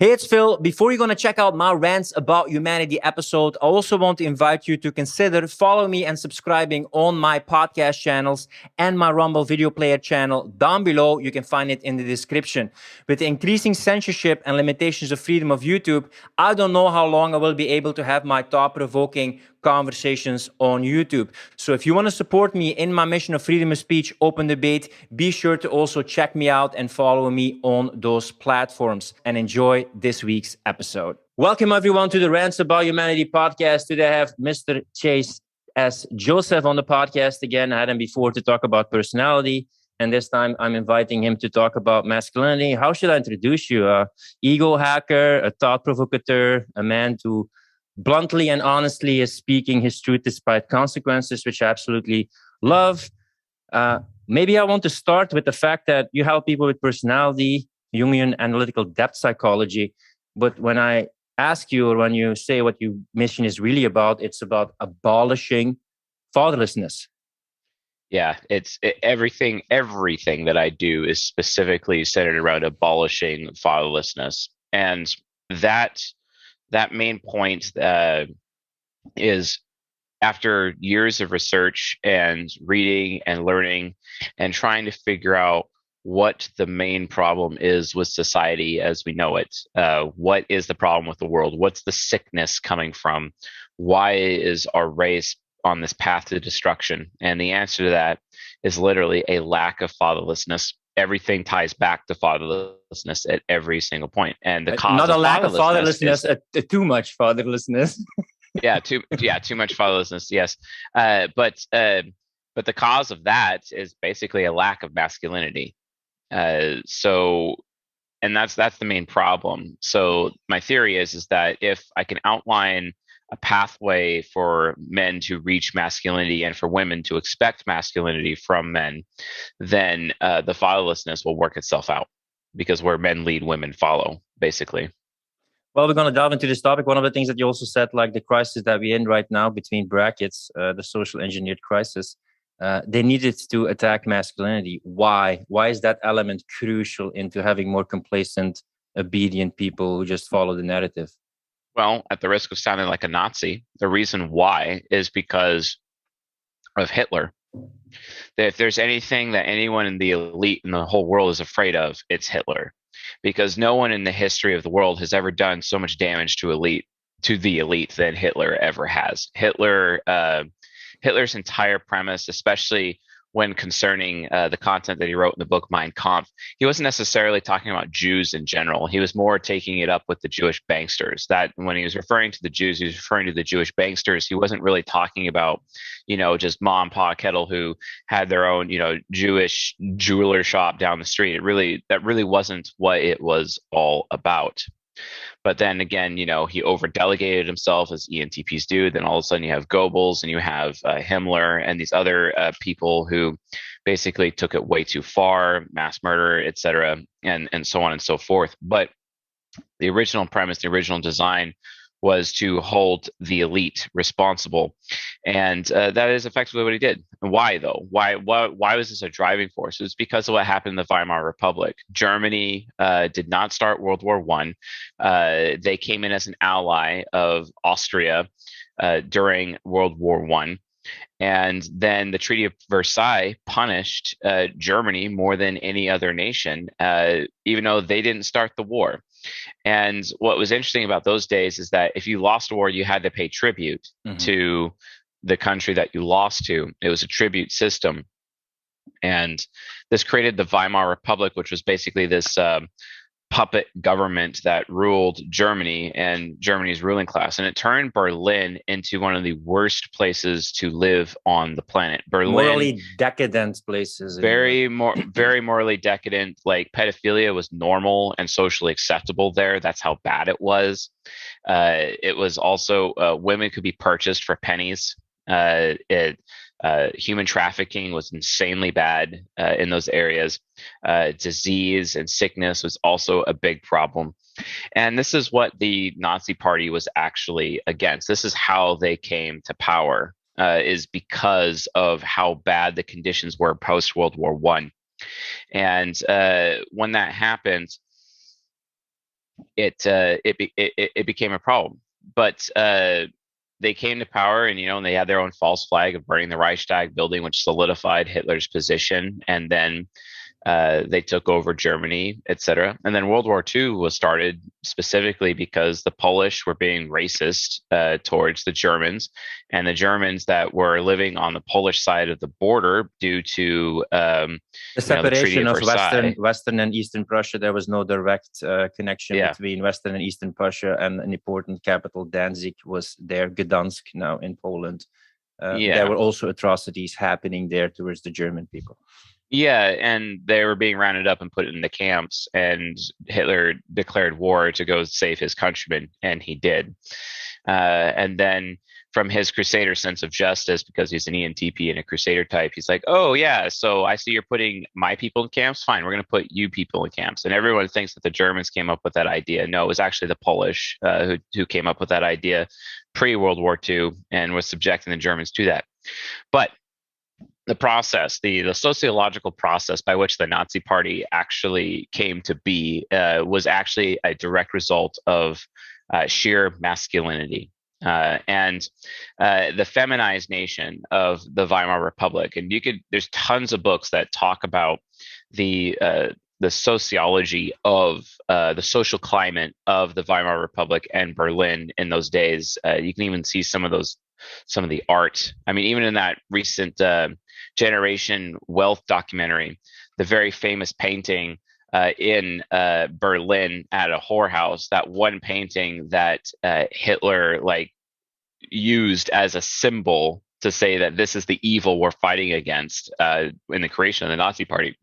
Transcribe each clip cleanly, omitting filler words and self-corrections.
Hey, it's Phil. Before you're going to check out my Rants About Humanity episode, I also want to invite you to consider following me and subscribing on my podcast channels and my Rumble video player channel down below. You can find it in the description. With the increasing censorship and limitations of freedom of YouTube, I don't know how long I will be able to have my thought-provoking conversations on YouTube. So if you want to support me in my mission of freedom of speech, open debate, be sure to also check me out and follow me on those platforms, and enjoy this week's episode. Welcome everyone to the Rants About Humanity podcast. Today I have Mr. Chase S. Joseph on the podcast again. I had him before to talk about personality, and this time I'm inviting him to talk about masculinity. How should I introduce you? Ego hacker, a thought provocateur, a man who bluntly and honestly is speaking his truth despite consequences, which I absolutely love. Maybe I want to start with the fact that you help people with personality, Jungian analytical depth psychology. But when I ask you, or when you say what your mission is really about, it's about abolishing fatherlessness. Yeah, everything that I do is specifically centered around abolishing fatherlessness. And that main point is, after years of research and reading and learning and trying to figure out what the main problem is with society as we know it. What is the problem with the world? What's the sickness coming from? Why is our race on this path to destruction? And the answer to that is literally a lack of fatherlessness. Everything ties back to fatherlessness at every single point. And the cause not a of lack of fatherlessness, is, too much fatherlessness. too much fatherlessness. Yes. But the cause of that is basically a lack of masculinity. And that's the main problem. So my theory is that if I can outline a pathway for men to reach masculinity and for women to expect masculinity from men, then the fatherlessness will work itself out, because where men lead, women follow, basically. Well, we're going to delve into this topic. One of the things that you also said, like the crisis that we're in right now, between brackets, the social engineered crisis, they needed to attack masculinity. Why? Why is that element crucial into having more complacent, obedient people who just follow the narrative? Well, at the risk of sounding like a Nazi, the reason why is because of Hitler. If there's anything that anyone in the elite in the whole world is afraid of, it's Hitler. Because no one in the history of the world has ever done so much damage to the elite than Hitler ever has. Hitler's entire premise, especially when concerning the content that he wrote in the book 𝗵𝗕𝗃, he wasn't necessarily talking about Jews in general. He was more taking it up with the Jewish banksters. That when he was referring to the Jews, he was referring to the Jewish banksters. He wasn't really talking about, just mom and pa kettle who had their own, Jewish jeweler shop down the street. That really wasn't what it was all about. But then again, he over-delegated himself, as ENTPs do. Then all of a sudden you have Goebbels and you have Himmler and these other people who basically took it way too far, mass murder, etc., and so on and so forth. But the original premise, the original design was to hold the elite responsible. And that is effectively what he did. And why, though? Why was this a driving force? It was because of what happened in the Weimar Republic. Germany did not start World War I. They came in as an ally of Austria during World War I. And then the Treaty of Versailles punished Germany more than any other nation, even though they didn't start the war. And what was interesting about those days is that if you lost a war, you had to pay tribute to the country that you lost to. It was a tribute system. And this created the Weimar Republic, which was basically this puppet government that ruled Germany and Germany's ruling class. And it turned Berlin into one of the worst places to live on the planet. Berlin, morally decadent places. Very morally decadent. Like pedophilia was normal and socially acceptable there. That's how bad it was. It was also women could be purchased for pennies. Human trafficking was insanely bad in those areas. Disease and sickness was also a big problem. And this is what the Nazi Party was actually against. This is how they came to power, is because of how bad the conditions were post-World War I. And when that happened, it became a problem. But they came to power, and and they had their own false flag of burning the Reichstag building, which solidified Hitler's position. And then they took over Germany, etc. And then World War II was started specifically because the Polish were being racist towards the Germans, and the Germans that were living on the Polish side of the border due to the separation of Western and Eastern Prussia. There was no direct connection between Western and Eastern Prussia, and an important capital, Danzig, was there. Gdansk now in Poland. There were also atrocities happening there towards the German people. Yeah, and they were being rounded up and put in the camps, and Hitler declared war to go save his countrymen, and he did. And then from his crusader sense of justice, because he's an ENTP and a crusader type, he's like, oh yeah, so I see you're putting my people in camps, fine, we're going to put you people in camps. And everyone thinks that the Germans came up with that idea. No, it was actually the Polish who came up with that idea pre-World War II and was subjecting the Germans to that. But the process, the sociological process by which the Nazi Party actually came to be was actually a direct result of sheer masculinity and the feminized nation of the Weimar Republic. And there's tons of books that talk about the sociology of the social climate of the Weimar Republic and Berlin in those days. You can even see some of the art. I mean, even in that recent Generation Wealth documentary, the very famous painting in Berlin at a whorehouse, that one painting that Hitler used as a symbol to say that this is the evil we're fighting against in the creation of the Nazi Party.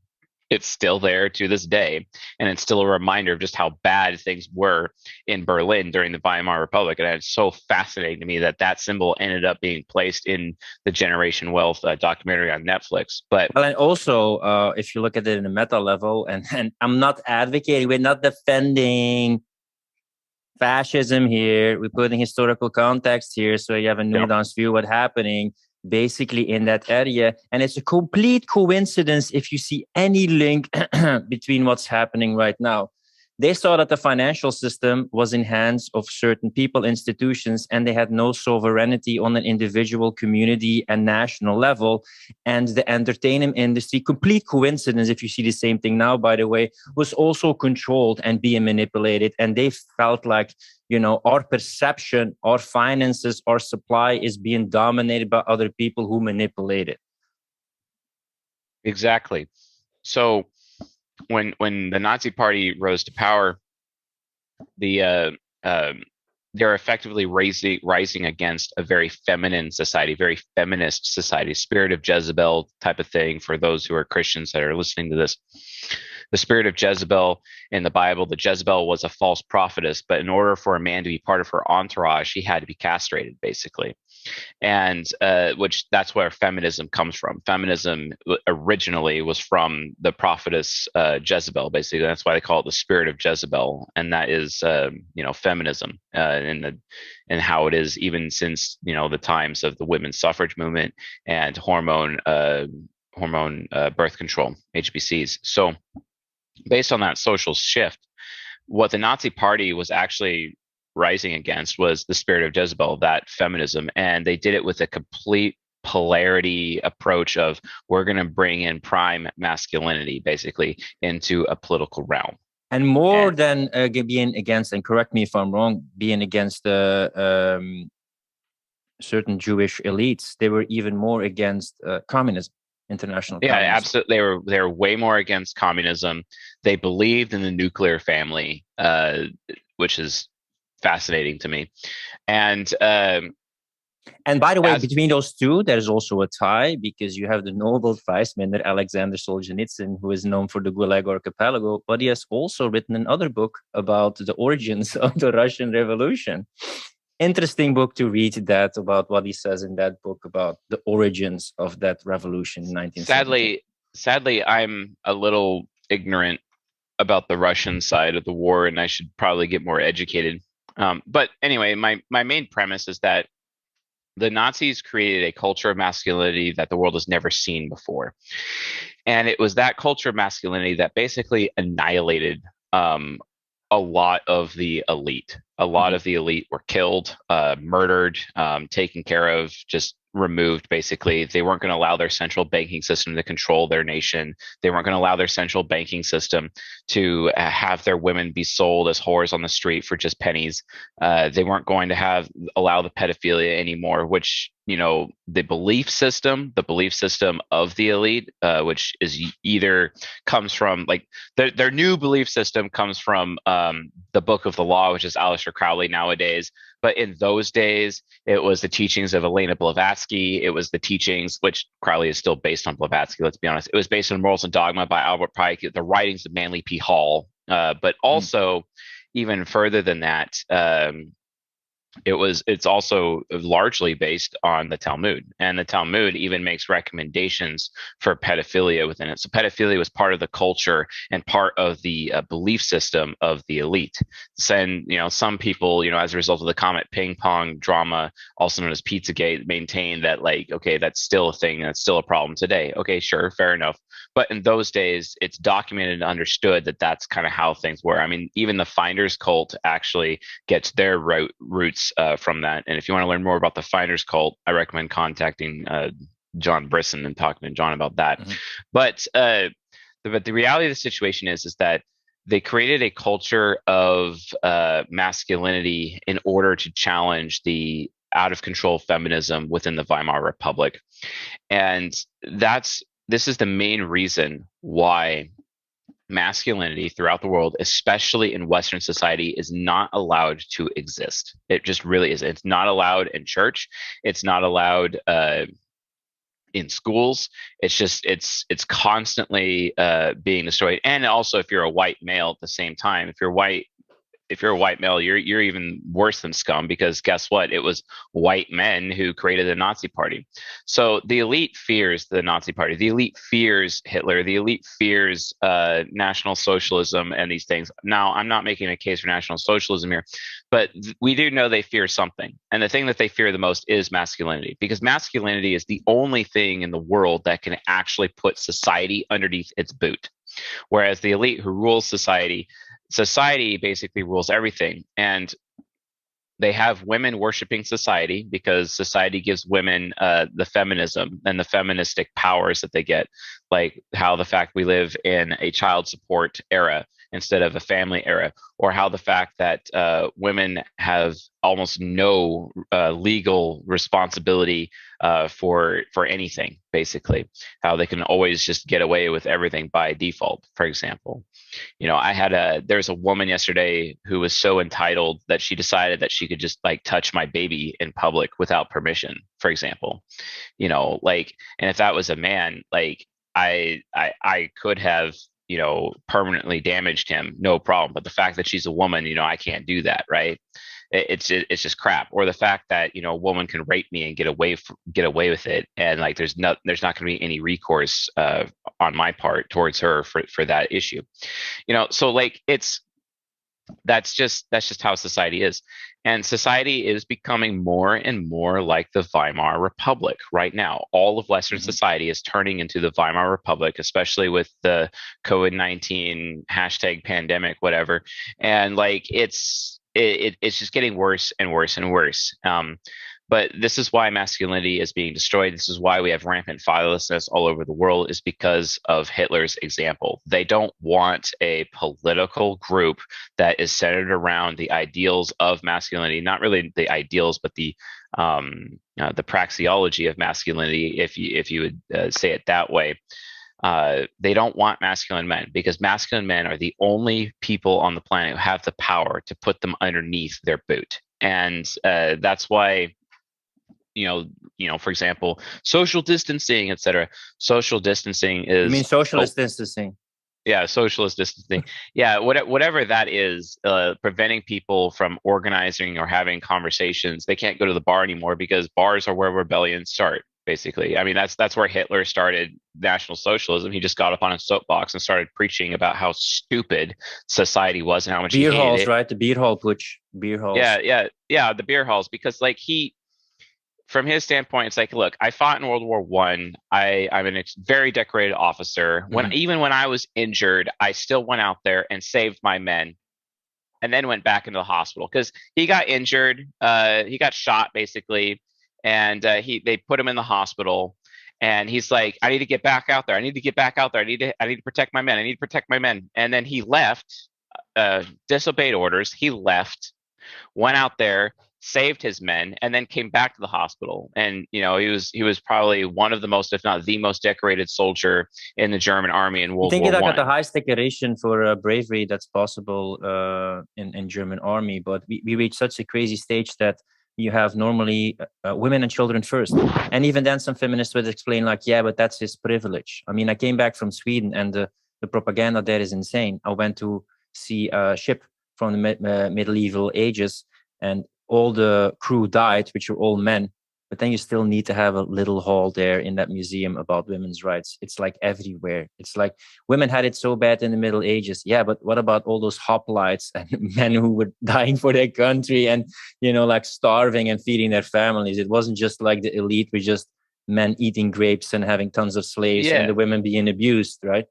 It's still there to this day, and it's still a reminder of just how bad things were in Berlin during the Weimar Republic. And it's so fascinating to me that symbol ended up being placed in the Generation Wealth documentary on Netflix. But and also, if you look at it in a meta level, and I'm not advocating, we're not defending fascism here. We're putting historical context here, so you have a nuanced view of what's happening basically in that area. And it's a complete coincidence if you see any link between what's happening right now. They saw that the financial system was in hands of certain people, institutions, and they had no sovereignty on an individual, community, and national level. And the entertainment industry, complete coincidence, if you see the same thing now, by the way, was also controlled and being manipulated. And they felt like, our perception, our finances, our supply is being dominated by other people who manipulate it. Exactly. So when the Nazi Party rose to power, they're effectively rising against a very feminine society, very feminist society, spirit of Jezebel type of thing. For those who are Christians that are listening to this, the spirit of Jezebel in the Bible, the Jezebel was a false prophetess, but in order for a man to be part of her entourage, he had to be castrated, basically. And that's where feminism comes from. Feminism originally was from the prophetess Jezebel, basically. That's why they call it the spirit of Jezebel, and that is feminism and how it is even since the times of the women's suffrage movement and hormone birth control, HBCs. So based on that social shift, what the Nazi Party was actually rising against was the spirit of Jezebel, that feminism. And they did it with a complete polarity approach of, we're going to bring in prime masculinity, basically, into a political realm. And more than being against, and correct me if I'm wrong, being against the certain Jewish elites, they were even more against communism. International communism. Yeah, absolutely. They were way more against communism. They believed in the nuclear family, which is fascinating to me. And by the way, between those two, there's also a tie, because you have the Nobel Prize winner Alexander Solzhenitsyn, who is known for the Gulag Archipelago, but he has also written another book about the origins of the Russian Revolution. Interesting book to read, that about what he says in that book about the origins of that revolution in 1970. Sadly, I'm a little ignorant about the Russian side of the war, and I should probably get more educated. But anyway, my main premise is that the Nazis created a culture of masculinity that the world has never seen before. And it was that culture of masculinity that basically annihilated a lot of the elite. A lot of the elite were killed, murdered, taken care of, just removed, basically. They weren't going to allow their central banking system to control their nation. They weren't going to allow their central banking system to have their women be sold as whores on the street for just pennies. They weren't going to allow the pedophilia anymore, which, you know, the belief system of the elite, which is either comes from, like, their new belief system comes from the Book of the Law, which is Aleister Crowley nowadays. But in those days, it was the teachings of 𝗍𝗶𝗱𝗲𝗍𝗂. It was the teachings, which Crowley is still based on Blavatsky, let's be honest. It was based on Morals and Dogma by Albert Pike, the writings of Manly P. Hall. But also, even further than that, it's also largely based on the Talmud, and the Talmud even makes recommendations for pedophilia within it. So pedophilia was part of the culture and part of the belief system of the elite. And, you know, some people, you know, as a result of the Comet ping pong drama, also known as Pizzagate, maintain that, like, okay, that's still a thing, that's still a problem today. Okay, sure, fair enough. But in those days, it's documented and understood that that's kind of how things were. I mean, even the Finders cult actually gets their roots from that. And if you want to learn more about the Finders cult, I recommend contacting John Brisson and talking to John about that. But the reality of the situation is that they created a culture of masculinity in order to challenge the out of control feminism within the Weimar Republic. And this is the main reason why masculinity throughout the world, especially in Western society, is not allowed to exist. It just really is. It's not allowed in church. It's not allowed in schools. It's just it's constantly being destroyed. And also, if you're a white male at the same time, if you're a white male, you're even worse than scum, because guess what? It was white men who created the Nazi Party. So the elite fears the Nazi Party. The elite fears Hitler. The elite fears National Socialism and these things. Now, I'm not making a case for National Socialism here, but we do know they fear something. And the thing that they fear the most is masculinity, because masculinity is the only thing in the world that can actually put society underneath its boot. Whereas the elite who rules society basically rules everything. And they have women worshiping society because society gives women the feminism and the feministic powers that they get, like how the fact we live in a child support era instead of a family era, or how the fact that women have almost no legal responsibility for anything, basically, how they can always just get away with everything by default, for example. You know, there's a woman yesterday who was so entitled that she decided that she could just, like, touch my baby in public without permission, for example. You know, like, and if that was a man, like, I could have, you know, permanently damaged him, no problem. But the fact that she's a woman, you know, I can't do that, right? It's just crap. Or the fact that, you know, a woman can rape me and get away with it, and, like, there's not going to be any recourse on my part towards her for that issue. You know, so, like, that's just how society is. And society is becoming more and more like the Weimar Republic right now. All of Western society is turning into the Weimar Republic, especially with the COVID-19 hashtag pandemic, whatever. And, like, it's just getting worse and worse and worse. But this is why masculinity is being destroyed. This is why we have rampant fatherlessness all over the world, is because of Hitler's example. They don't want a political group that is centered around the ideals of masculinity, not really the ideals, but the praxeology of masculinity, if you would say it that way. They don't want masculine men, because masculine men are the only people on the planet who have the power to put them underneath their boot. And that's why, you know, for example, social distancing, etc. Social distancing is. You mean socialist distancing? Yeah, socialist distancing. Yeah, whatever that is, preventing people from organizing or having conversations. They can't go to the bar anymore because bars are where rebellions start. Basically, I mean, that's where Hitler started National Socialism. He just got up on a soapbox and started preaching about how stupid society was and how much beer he hated halls, it. Right? The beer hall putsch, beer halls. Yeah, the beer halls, because, like, from his standpoint, it's like, look, I fought in World War I. I'm a very decorated officer. Even when I was injured, I still went out there and saved my men. and then went back into the hospital because he got injured. He got shot basically, and they put him in the hospital. And he's like, I need to get back out there. I need to get back out there. I need to protect my men. I need to protect my men. And then he left, disobeyed orders. He left, went out there, saved his men, and then came back to the hospital. And he was probably one of the most, if not the most, decorated soldier in the German army in World I think War he got I. the highest decoration for bravery that's possible in German army. But we reached such a crazy stage that you have normally women and children first. And even then some feminists would explain like, yeah, but that's his privilege. I mean, I came back from Sweden and the propaganda there is insane. I went to see a ship from the medieval ages and all the crew died, which were all men. But then you still need to have a little hall there in that museum about women's rights. It's like everywhere. It's like women had it so bad in the Middle Ages. Yeah, but what about all those hoplites and men who were dying for their country and, like starving and feeding their families? It wasn't just like the elite were just men eating grapes and having tons of slaves and the women being abused, right?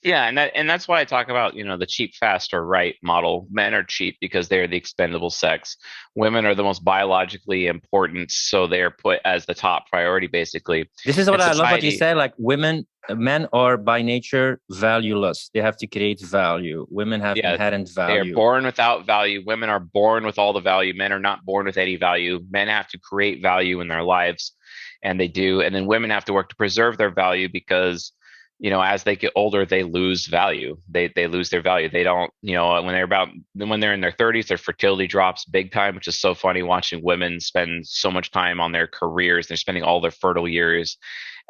Yeah, and that's why I talk about, the cheap, fast, or right model. Men are cheap because they're the expendable sex. Women are the most biologically important, so they are put as the top priority, basically. This is what I love what you said, like men are by nature valueless. They have to create value. Women have inherent value. They are born without value. Women are born with all the value. Men are not born with any value. Men have to create value in their lives, and they do. And then women have to work to preserve their value because as they get older, they lose value. They lose their value. They don't, when they're in their 30s, their fertility drops big time, which is so funny watching women spend so much time on their careers. They're spending all their fertile years.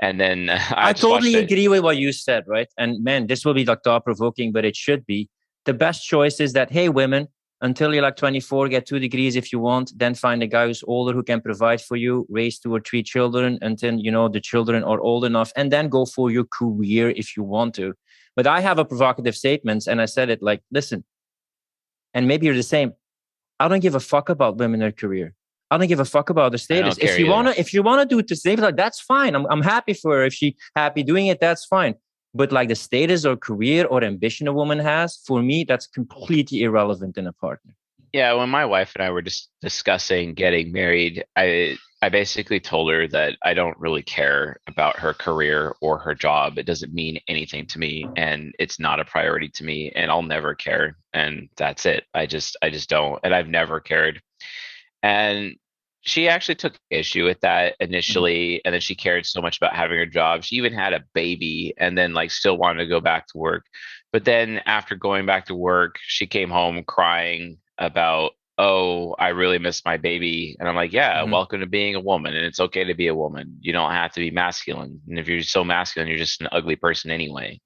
And then I totally agree with what you said, right? And man, this will be like thought-provoking, but it should be. The best choice is that, hey, women, until you're like 24, get 2 degrees if you want, then find a guy who's older who can provide for you, raise 2 or 3 children until, the children are old enough, and then go for your career if you want to. But I have a provocative statement, and I said it like, listen, and maybe you're the same. I don't give a fuck about women in their career. I don't give a fuck about the status. If you wanna do it to save, like that's fine. I'm happy for her. If she's happy doing it, that's fine. But like the status or career or ambition a woman has, for me, that's completely irrelevant in a partner. Yeah, when my wife and I were just discussing getting married, I basically told her that I don't really care about her career or her job. It doesn't mean anything to me, and it's not a priority to me, and I'll never care. And that's it. I just don't, and I've never cared. And she actually took issue with that initially, and then she cared so much about having her job. She even had a baby and then like still wanted to go back to work. But then after going back to work, she came home crying about, oh, I really miss my baby. And I'm like, yeah, welcome to being a woman. And it's okay to be a woman. You don't have to be masculine. And if you're so masculine, you're just an ugly person anyway.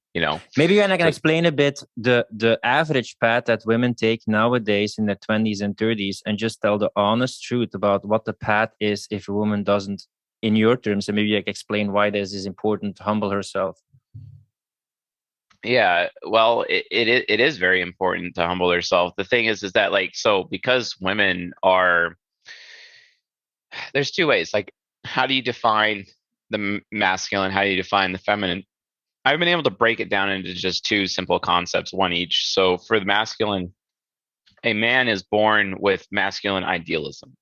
Maybe I can explain a bit the average path that women take nowadays in their 20s and 30s and just tell the honest truth about what the path is if a woman doesn't, in your terms, and maybe I can explain why this is important to humble herself. Yeah, well, it is very important to humble herself. The thing is that because women are, there's 2 ways. Like, how do you define the masculine? How do you define the feminine? I've been able to break it down into just 2 simple concepts, one each. So for the masculine, a man is born with masculine idealism.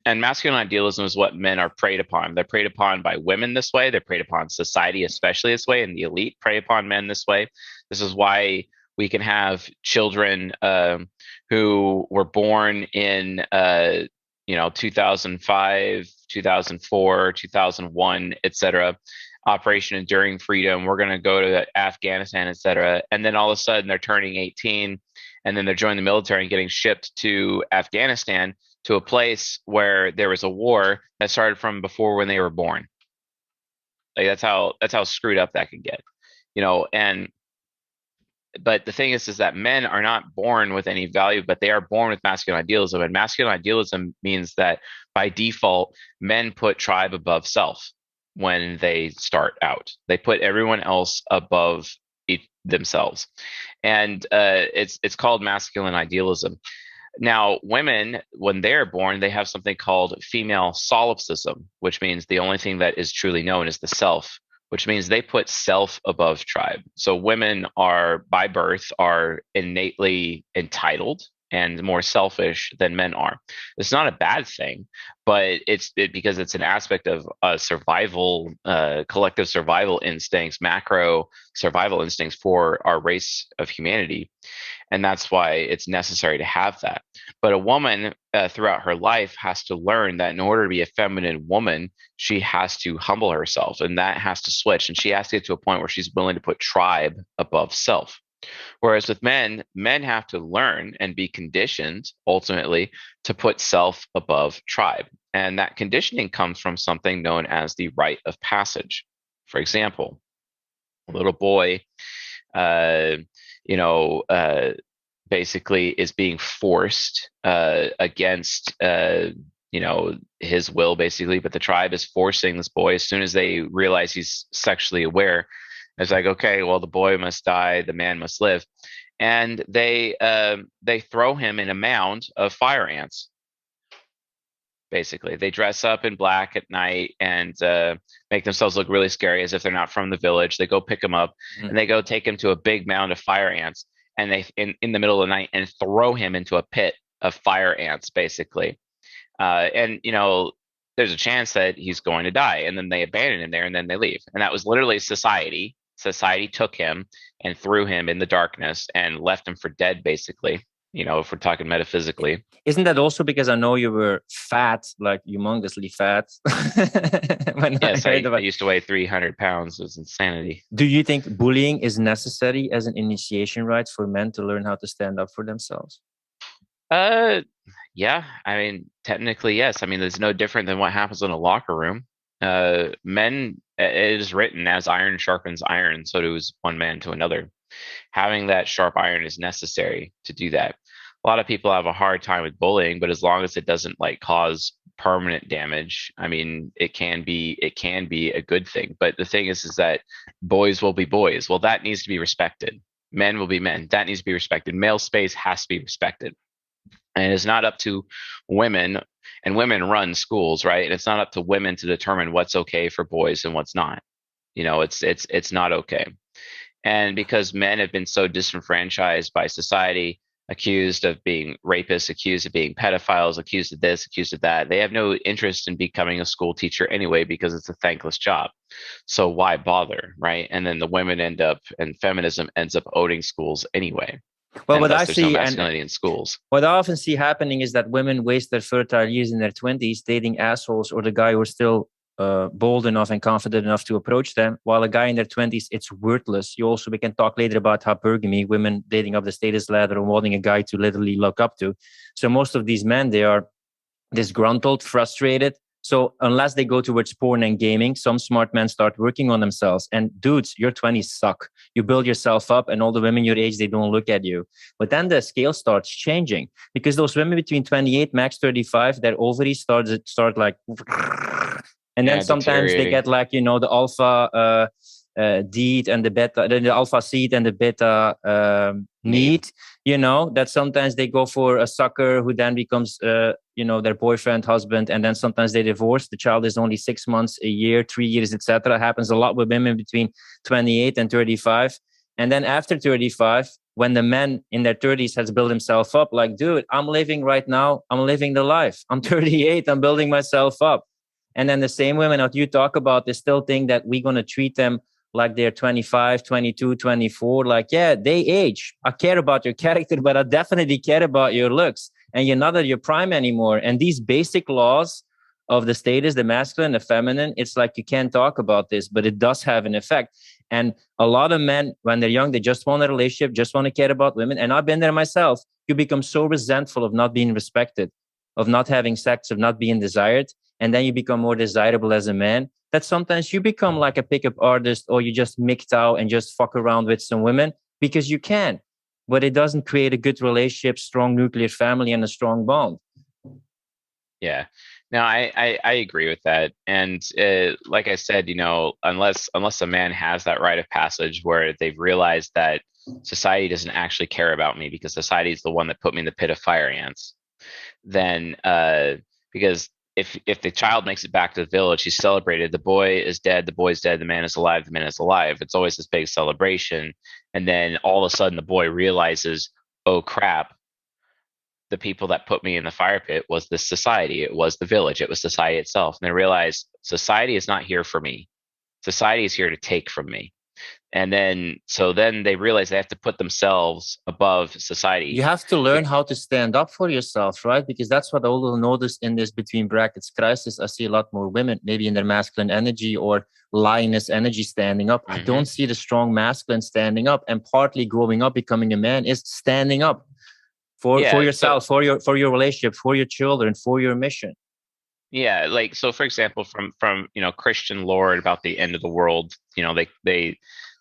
And masculine idealism is what men are preyed upon. They're preyed upon by women this way. They're preyed upon society, especially this way. And the elite prey upon men this way. This is why we can have children who were born in 2005, 2004, 2001, etc. Operation Enduring Freedom. We're going to go to Afghanistan, etc. And then all of a sudden they're turning 18 and then they're joining the military and getting shipped to Afghanistan, to a place where there was a war that started from before when they were born. Like that's how screwed up that can get, but the thing is that men are not born with any value, but they are born with masculine idealism. And masculine idealism means that by default, men put tribe above self. When they start out, they put everyone else above themselves, and it's called masculine idealism. Now, women, when they're born, they have something called female solipsism, which means the only thing that is truly known is the self, which means they put self above tribe. So women are, by birth, are innately entitled and more selfish than men are. It's not a bad thing, but because it's an aspect of survival, collective survival instincts, macro survival instincts for our race of humanity. And that's why it's necessary to have that. But a woman throughout her life has to learn that in order to be a feminine woman, she has to humble herself, and that has to switch. And she has to get to a point where she's willing to put tribe above self. Whereas with men, men have to learn and be conditioned ultimately to put self above tribe. And that conditioning comes from something known as the rite of passage. For example, a little boy, basically is being forced against, his will, basically. But the tribe is forcing this boy as soon as they realize he's sexually aware. It's like, okay, well, the boy must die, the man must live, and they throw him in a mound of fire ants. Basically, they dress up in black at night and make themselves look really scary, as if they're not from the village. They go pick him up, and they go take him to a big mound of fire ants, and they in the middle of the night, and throw him into a pit of fire ants, basically. There's a chance that he's going to die, and then they abandon him there, and then they leave. And that was literally society. Society took him and threw him in the darkness and left him for dead, basically, if we're talking metaphysically. Isn't that also because I know you were fat, like humongously fat? Yes, I used to weigh 300 pounds. It was insanity. Do you think bullying is necessary as an initiation rite for men to learn how to stand up for themselves? Yeah, I mean, technically, yes. I mean, there's no different than what happens in a locker room. Men, it is written, as iron sharpens iron, so does one man to another. Having that sharp iron is necessary to do that. A lot of people have a hard time with bullying, but as long as it doesn't cause permanent damage, I mean, it can be a good thing. But the thing is that boys will be boys. Well, that needs to be respected. Men will be men. That needs to be respected. Male space has to be respected. And it's not up to women, and women run schools, right? And it's not up to women to determine what's okay for boys and what's not. It's not okay. And because men have been so disenfranchised by society, accused of being rapists, accused of being pedophiles, accused of this, accused of that, they have no interest in becoming a school teacher anyway, because it's a thankless job. So why bother, right? And then the women end up, and feminism ends up owning schools anyway. Well, what I see, no masculinity in schools. What I often see happening is that women waste their fertile years in their 20s dating assholes, or the guy who's still bold enough and confident enough to approach them, while a guy in their 20s, it's worthless. We can talk later about hypergamy, women dating up the status ladder and wanting a guy to literally look up to. So most of these men, they are disgruntled, frustrated. So unless they go towards porn and gaming, some smart men start working on themselves. And dudes, your 20s suck. You build yourself up, and all the women your age, they don't look at you. But then the scale starts changing, because those women between 28, max 35, their ovaries start like, and then sometimes they get the alpha deed and the beta, the alpha seed and the beta need. That sometimes they go for a sucker who then becomes their boyfriend, husband, and then sometimes they divorce. The child is only 6 months, a year, 3 years, etc. Happens a lot with women between 28 and 35. And then after 35, when the man in their 30s has built himself up, like, dude, I'm living right now. I'm living the life. I'm 38. I'm building myself up. And then the same women that you talk about, they still think that we're going to treat them like they're 25, 22, 24. Like, yeah, they age. I care about your character, but I definitely care about your looks. And you're not at your prime anymore. And these basic laws of the status, the masculine, the feminine, it's like you can't talk about this, but it does have an effect. And a lot of men, when they're young, they just want a relationship, just want to care about women. And I've been there myself. You become so resentful of not being respected, of not having sex, of not being desired. And then you become more desirable as a man, that sometimes you become like a pickup artist, or you just micked out and just fuck around with some women because you can. But it doesn't create a good relationship, strong nuclear family, and a strong bond. Yeah, no, I agree with that. And like I said, unless a man has that rite of passage where they've realized that society doesn't actually care about me because society is the one that put me in the pit of fire ants, then because if the child makes it back to the village, he's celebrated. The boy is dead. The boy's dead. The man is alive. The man is alive. It's always this big celebration. And then all of a sudden the boy realizes, oh crap, the people that put me in the fire pit was this society. It was the village. It was society itself. And I realized society is not here for me. Society is here to take from me. And then they realize they have to put themselves above society. You have to learn how to stand up for yourself, right? Because that's what I will notice in this between brackets crisis. I see a lot more women, maybe in their masculine energy or lioness energy, standing up. I don't see the strong masculine standing up. And partly growing up, becoming a man is standing up for yourself, for your relationship, for your children, for your mission. Yeah, like, so for example, from Christian lore about the end of the world, they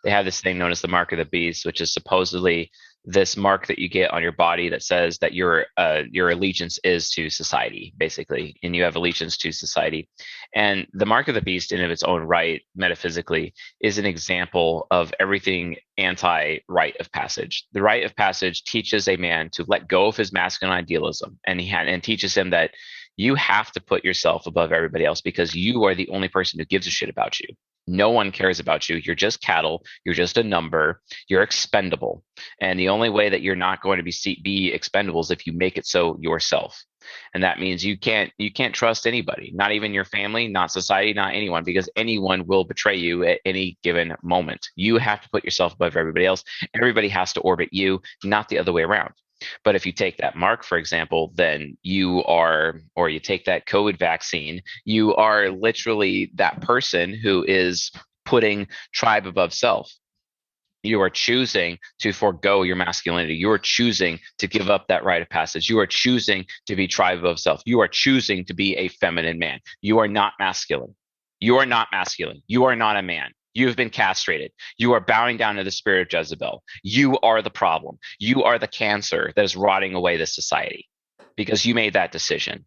have this thing known as the mark of the beast, which is supposedly this mark that you get on your body that says that your allegiance is to society, basically, and you have allegiance to society. And the mark of the beast, in of its own right, metaphysically, is an example of everything anti-rite of passage. The rite of passage teaches a man to let go of his masculine idealism, and teaches him that you have to put yourself above everybody else because you are the only person who gives a shit about you. No one cares about you. You're just cattle. You're just a number. You're expendable. And the only way that you're not going to be expendable is if you make it so yourself. And that means you can't trust anybody, not even your family, not society, not anyone, because anyone will betray you at any given moment. You have to put yourself above everybody else. Everybody has to orbit you, not the other way around. But if you take that mark, for example, then you take that COVID vaccine, you are literally that person who is putting tribe above self. You are choosing to forego your masculinity. You are choosing to give up that rite of passage. You are choosing to be tribe above self. You are choosing to be a feminine man. You are not masculine. You are not masculine. You are not a man. You have been castrated. You are bowing down to the spirit of Jezebel. You are the problem. You are the cancer that is rotting away this society because you made that decision.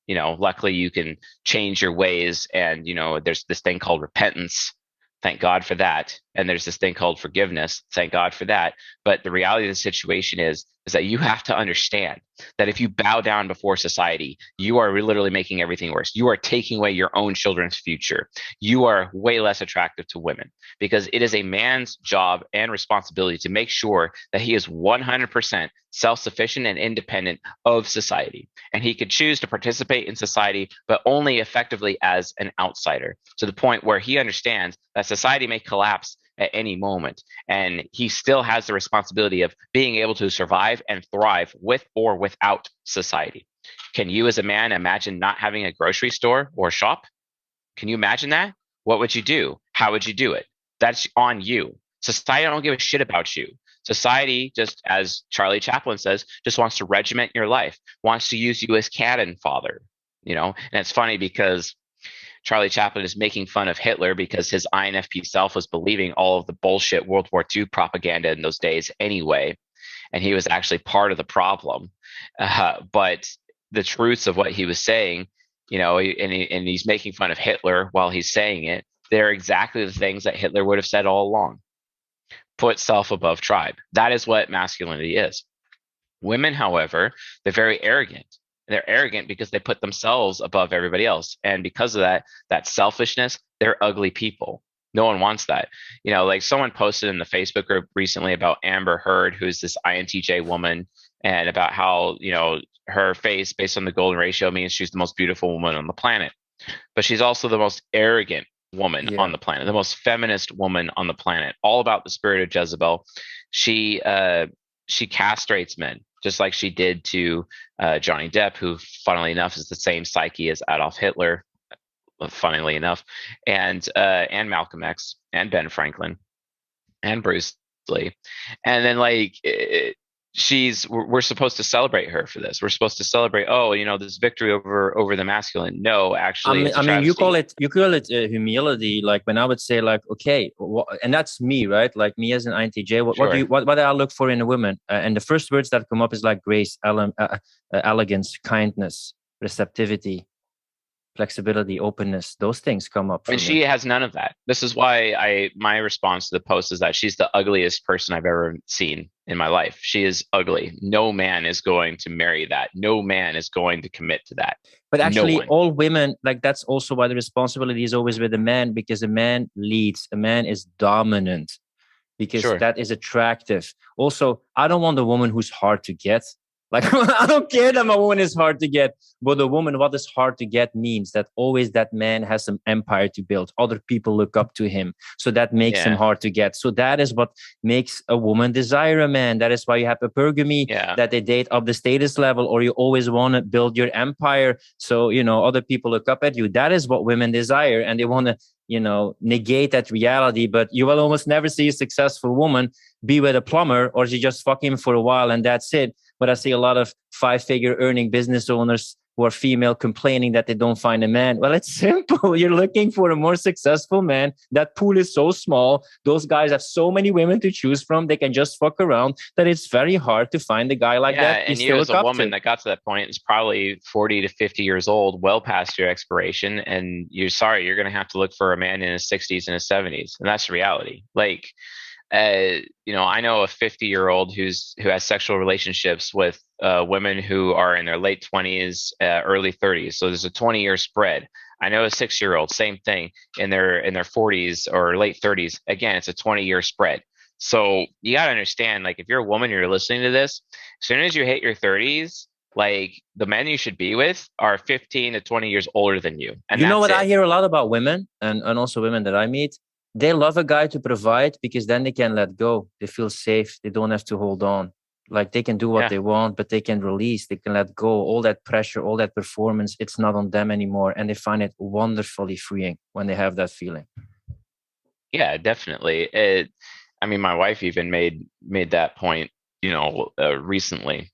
Luckily you can change your ways, and there's this thing called repentance. Thank God for that. And there's this thing called forgiveness. Thank God for that. But the reality of the situation is that you have to understand that if you bow down before society, you are literally making everything worse. You are taking away your own children's future. You are way less attractive to women because it is a man's job and responsibility to make sure that he is 100% self-sufficient and independent of society. And he could choose to participate in society, but only effectively as an outsider, to the point where he understands that society may collapse at any moment. And he still has the responsibility of being able to survive and thrive with or without society. Can you as a man imagine not having a grocery store or shop? Can you imagine that? What would you do? How would you do it? That's on you. Society don't give a shit about you. Society, just as Charlie Chaplin says, just wants to regiment your life, wants to use you as cannon fodder. And it's funny because Charlie Chaplin is making fun of Hitler because his 𝗍𝗵 self was believing all of the bullshit World War II propaganda in those days anyway. And he was actually part of the problem. But the truths of what he was saying, and he's making fun of Hitler while he's saying it, they're exactly the things that Hitler would have said all along. Put self above tribe. That is what masculinity is. Women, however, they're very arrogant. They're arrogant because they put themselves above everybody else. And because of that selfishness, they're ugly people. No one wants that. Like someone posted in the Facebook group recently about Amber Heard, who's this INTJ woman, and about how, her face based on the golden ratio means she's the most beautiful woman on the planet. But she's also the most arrogant woman on the planet, the most feminist woman on the planet, all about the spirit of Jezebel. She castrates men, just like she did to Johnny Depp, who, funnily enough, is the same psyche as Adolf Hitler, funnily enough, and Malcolm X, and Ben Franklin, and Bruce Lee. And then, we're supposed to celebrate her for this. We're supposed to celebrate, this victory over the masculine. No, actually, I mean, you call it humility. Like when I would say, okay, and that's me, right? Like me as an INTJ. What do I look for in a woman? And the first words that come up is like grace, elegance, kindness, receptivity, flexibility, openness. Those things come up. And she has none of that. This is why my response to the post is that she's the ugliest person I've ever seen in my life. She is ugly. No man is going to marry that. No man is going to commit to that. But actually, all women, that's also why the responsibility is always with the man, because a man leads. A man is dominant because that is attractive. Also, I don't want a woman who's hard to get. Like, I don't care that my woman is hard to get, but a woman, what is hard to get means that always that man has some empire to build. Other people look up to him. So that makes him hard to get. So that is what makes a woman desire a man. That is why you have epigamy, that they date up the status level, or you always want to build your empire. So, you know, other people look up at you. That is what women desire. And they want to, you know, negate that reality. But you will almost never see a successful woman be with a plumber, or she just fuck him for a while and that's it. But I see a lot of 5-figure earning business owners who are female complaining that they don't find a man. Well, it's simple. You're looking for a more successful man. That pool is so small. Those guys have so many women to choose from. They can just fuck around that it's very hard to find a guy like that. And you as a woman that got to that point is probably 40 to 50 years old, well past your expiration. And you're going to have to look for a man in his 60s and his 70s. And that's the reality. Like, you know, I know a 50-year-old who has sexual relationships with women who are in their late 20s, early 30s. So there's a 20-year spread. I know a 6-year-old, same thing, in their 40s or late 30s. Again, it's a 20-year spread. So you got to understand, like, if you're a woman, you're listening to this, as soon as you hit your 30s, like, the men you should be with are 15 to 20 years older than you. And you know what I hear a lot about women and also women that I meet? They love a guy to provide because then they can let go. They feel safe. They don't have to hold on. Like, they can do what they want, but they can release. They can let go. All that pressure, all that performance, it's not on them anymore. And they find it wonderfully freeing when they have that feeling. Yeah, definitely. I mean, my wife even made that point, you know, recently.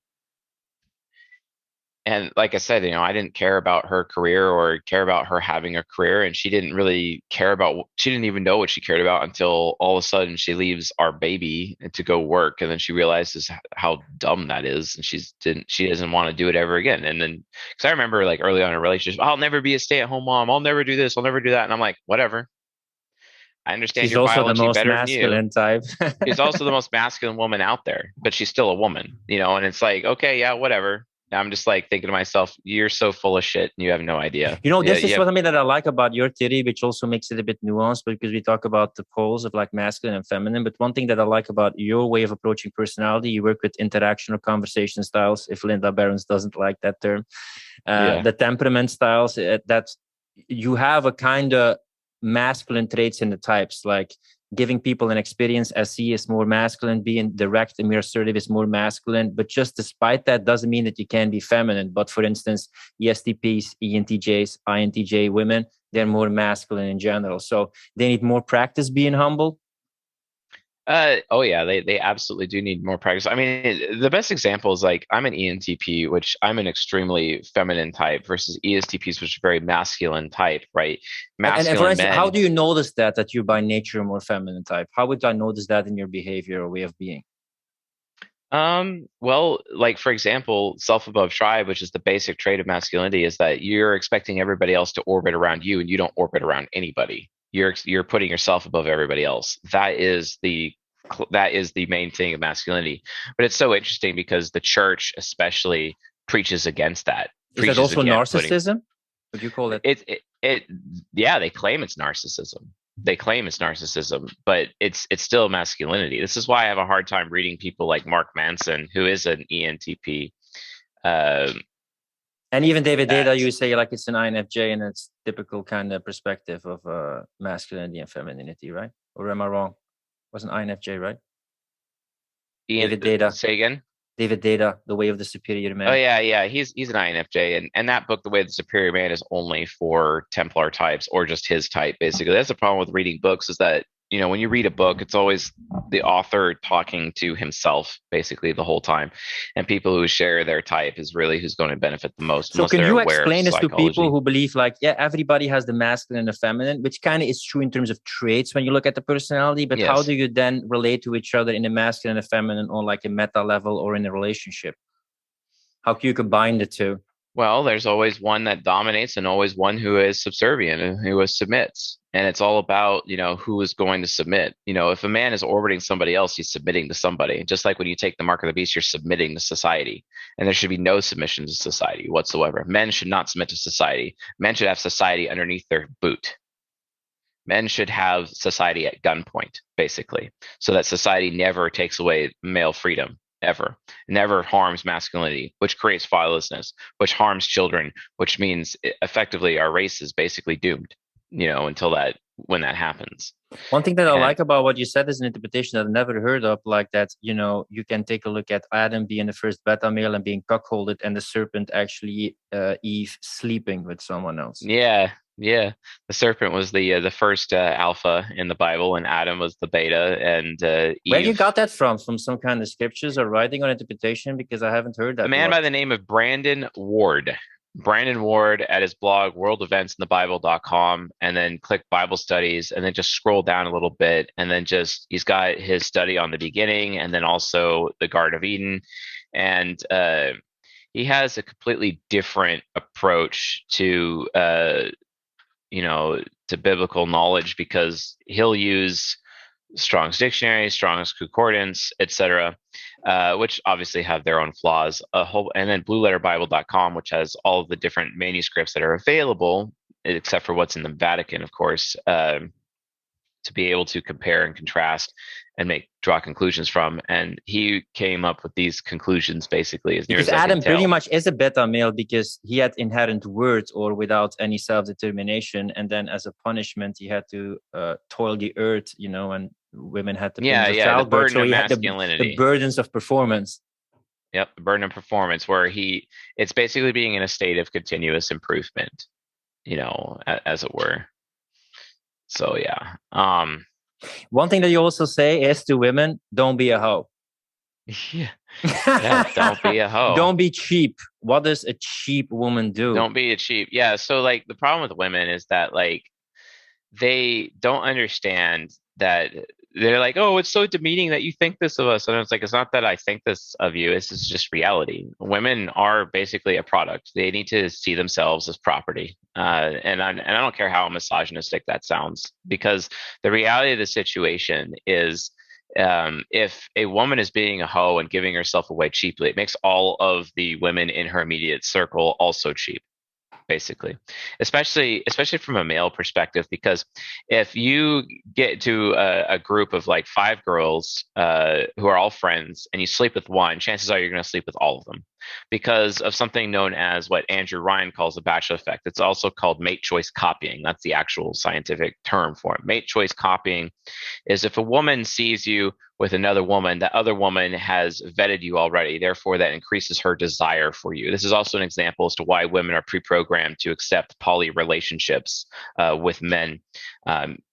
And like I said, you know, I didn't care about her career or care about her having a career. And she didn't really care about, she didn't even know what she cared about until all of a sudden she leaves our baby to go work. And then she realizes how dumb that is. And she doesn't want to do it ever again. And then, cause I remember, like, early on in a relationship, I'll never be a stay-at-home mom. I'll never do this. I'll never do that. And I'm like, whatever. I understand your biology better than you. She's also the most masculine type. She's also the most masculine woman out there, but she's still a woman, you know. And it's like, okay, yeah, whatever. I'm just like thinking to myself, you're so full of shit and you have no idea. You know, this is what I mean that I like about your theory, which also makes it a bit nuanced, because we talk about the poles of like masculine and feminine. But one thing that I like about your way of approaching personality, you work with interaction or conversation styles, if Linda Barons doesn't like that term, the temperament styles, that you have a kind of masculine traits in the types, like giving people an experience. SE is more masculine, being direct and more assertive is more masculine. But just despite that doesn't mean that you can be feminine. But for instance, ESTPs, ENTJs, INTJ women, they're more masculine in general. So they need more practice being humble. Oh yeah, they absolutely do need more practice. I mean, the best example is, like, I'm an ENTP, which I'm an extremely feminine type, versus ESTPs, which are very masculine type, right? Masculine and for instance, how do you notice that you're by nature a more feminine type? How would I notice that in your behavior or way of being? Well, like, for example, 𝗨𝗵𝗀𝗀𝗏, which is the basic trait of masculinity, is that you're expecting everybody else to orbit around you, and you don't orbit around anybody. You're putting yourself above everybody else. That is the main thing of masculinity. But it's so interesting because the church especially preaches against that. Is that also narcissism? Would you call it? Yeah, they claim it's narcissism. But it's still masculinity. This is why I have a hard time reading people like Mark Manson, who is an ENTP. And even David Data, you say, like, it's an INFJ, and it's typical kind of perspective of masculinity and femininity, right? Or am I wrong? Wasn't INFJ, right? David Data. Say again? David Data, The Way of the Superior Man. Oh yeah. He's an INFJ, and that book, The Way of the Superior Man, is only for Templar types, or just his type, basically. That's the problem with reading books, is that, you know, when you read a book, it's always the author talking to himself basically the whole time, and people who share their type is really who's going to benefit the most. So can you explain this to people who believe, like, yeah, everybody has the masculine and the feminine, which kind of is true in terms of traits when you look at the personality, but how do you then relate to each other in the masculine and the feminine on, like, a meta level or in a relationship? How can you combine the two? Well, there's always one that dominates and always one who is subservient and who submits. And it's all about, you know, who is going to submit. You know, if a man is orbiting somebody else, he's submitting to somebody. Just like when you take the mark of the beast, you're submitting to society. And there should be no submission to society whatsoever. Men should not submit to society. Men should have society underneath their boot. Men should have society at gunpoint, basically, so that society never takes away male freedom. ever. It never harms masculinity, which creates fatherlessness, which harms children, which means effectively our race is basically doomed, until when that happens. One thing that I like about what you said is an interpretation that I never heard of, like that, you can take a look at Adam being the first beta male and being cuckolded, and the serpent actually Eve sleeping with someone else. Yeah. The serpent was the first alpha in the Bible, and Adam was the beta, and Eve. Where you got that from? From some kind of scriptures or writing or interpretation? Because I haven't heard that. A man by the name of Brandon Ward. Brandon Ward at his blog, worldeventsinthebible.com, and then click Bible studies, and then just scroll down a little bit, and then he's got his study on the beginning, and then also the Garden of Eden, and he has a completely different approach to biblical knowledge, because he'll use Strong's Dictionary, Strong's Concordance, etc., which obviously have their own flaws. And then blueletterbible.com, which has all of the different manuscripts that are available, except for what's in the Vatican, of course, to be able to compare and contrast and draw conclusions from. And he came up with these conclusions basically as near as I can tell. Adam pretty much is a beta male because he had inherent worth or without any self-determination, and then as a punishment he had to toil the earth, and women had to the burden of masculinity, the burdens of performance. Yep, the burden of performance, where it's basically being in a state of continuous improvement, as it were. So yeah. One thing that you also say is to women, don't be a hoe. Yeah, don't be a hoe. Don't be cheap. What does a cheap woman do? Don't be a cheap. Yeah, so like the problem with women is that like they don't understand that. They're like, oh, it's so demeaning that you think this of us. And it's like, it's not that I think this of you. This is just reality. Women are basically a product. They need to see themselves as property. And I don't care how misogynistic that sounds, because the reality of the situation is if a woman is being a hoe and giving herself away cheaply, it makes all of the women in her immediate circle also cheap. Basically, especially from a male perspective, because if you get to a group of like 5 girls who are all friends and you sleep with one, chances are you're going to sleep with all of them, because of something known as what Andrew Ryan calls the bachelor effect. It's also called mate choice copying. That's the actual scientific term for it. Mate choice copying is if a woman sees you with another woman, that other woman has vetted you already. Therefore, that increases her desire for you. This is also an example as to why women are pre-programmed to accept poly relationships with men,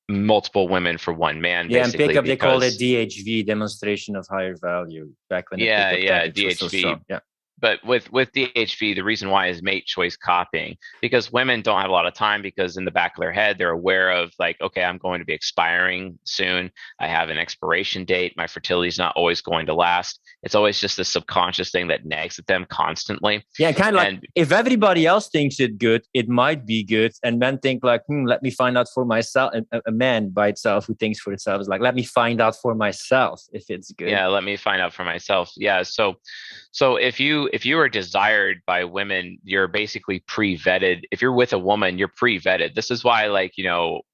multiple women for one man. Yeah, and pickup, they call it DHV, demonstration of higher value, back when DHV. Yeah. But with DHV, the reason why is mate choice copying, because women don't have a lot of time, because in the back of their head, they're aware of like, okay, I'm going to be expiring soon. I have an expiration date. My fertility is not always going to last. It's always just a subconscious thing that nags at them constantly. Yeah, kind of like if everybody else thinks it good, it might be good. And men think like, let me find out for myself. A man by itself who thinks for itself is like, let me find out for myself if it's good. Yeah, let me find out for myself. Yeah, so if you are desired by women, you're basically pre-vetted. If you're with a woman, you're pre-vetted. This is why, like,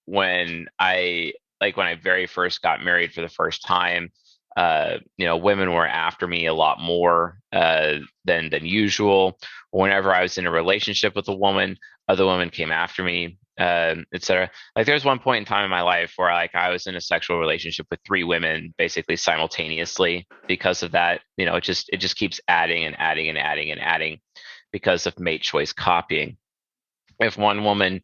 when I very first got married for the first time, women were after me a lot more than usual. Whenever I was in a relationship with a woman, other women came after me, etc. Like there's one point in time in my life where like I was in a sexual relationship with 3 women basically simultaneously because of that. It just keeps adding and adding and adding and adding because of mate choice copying. If one woman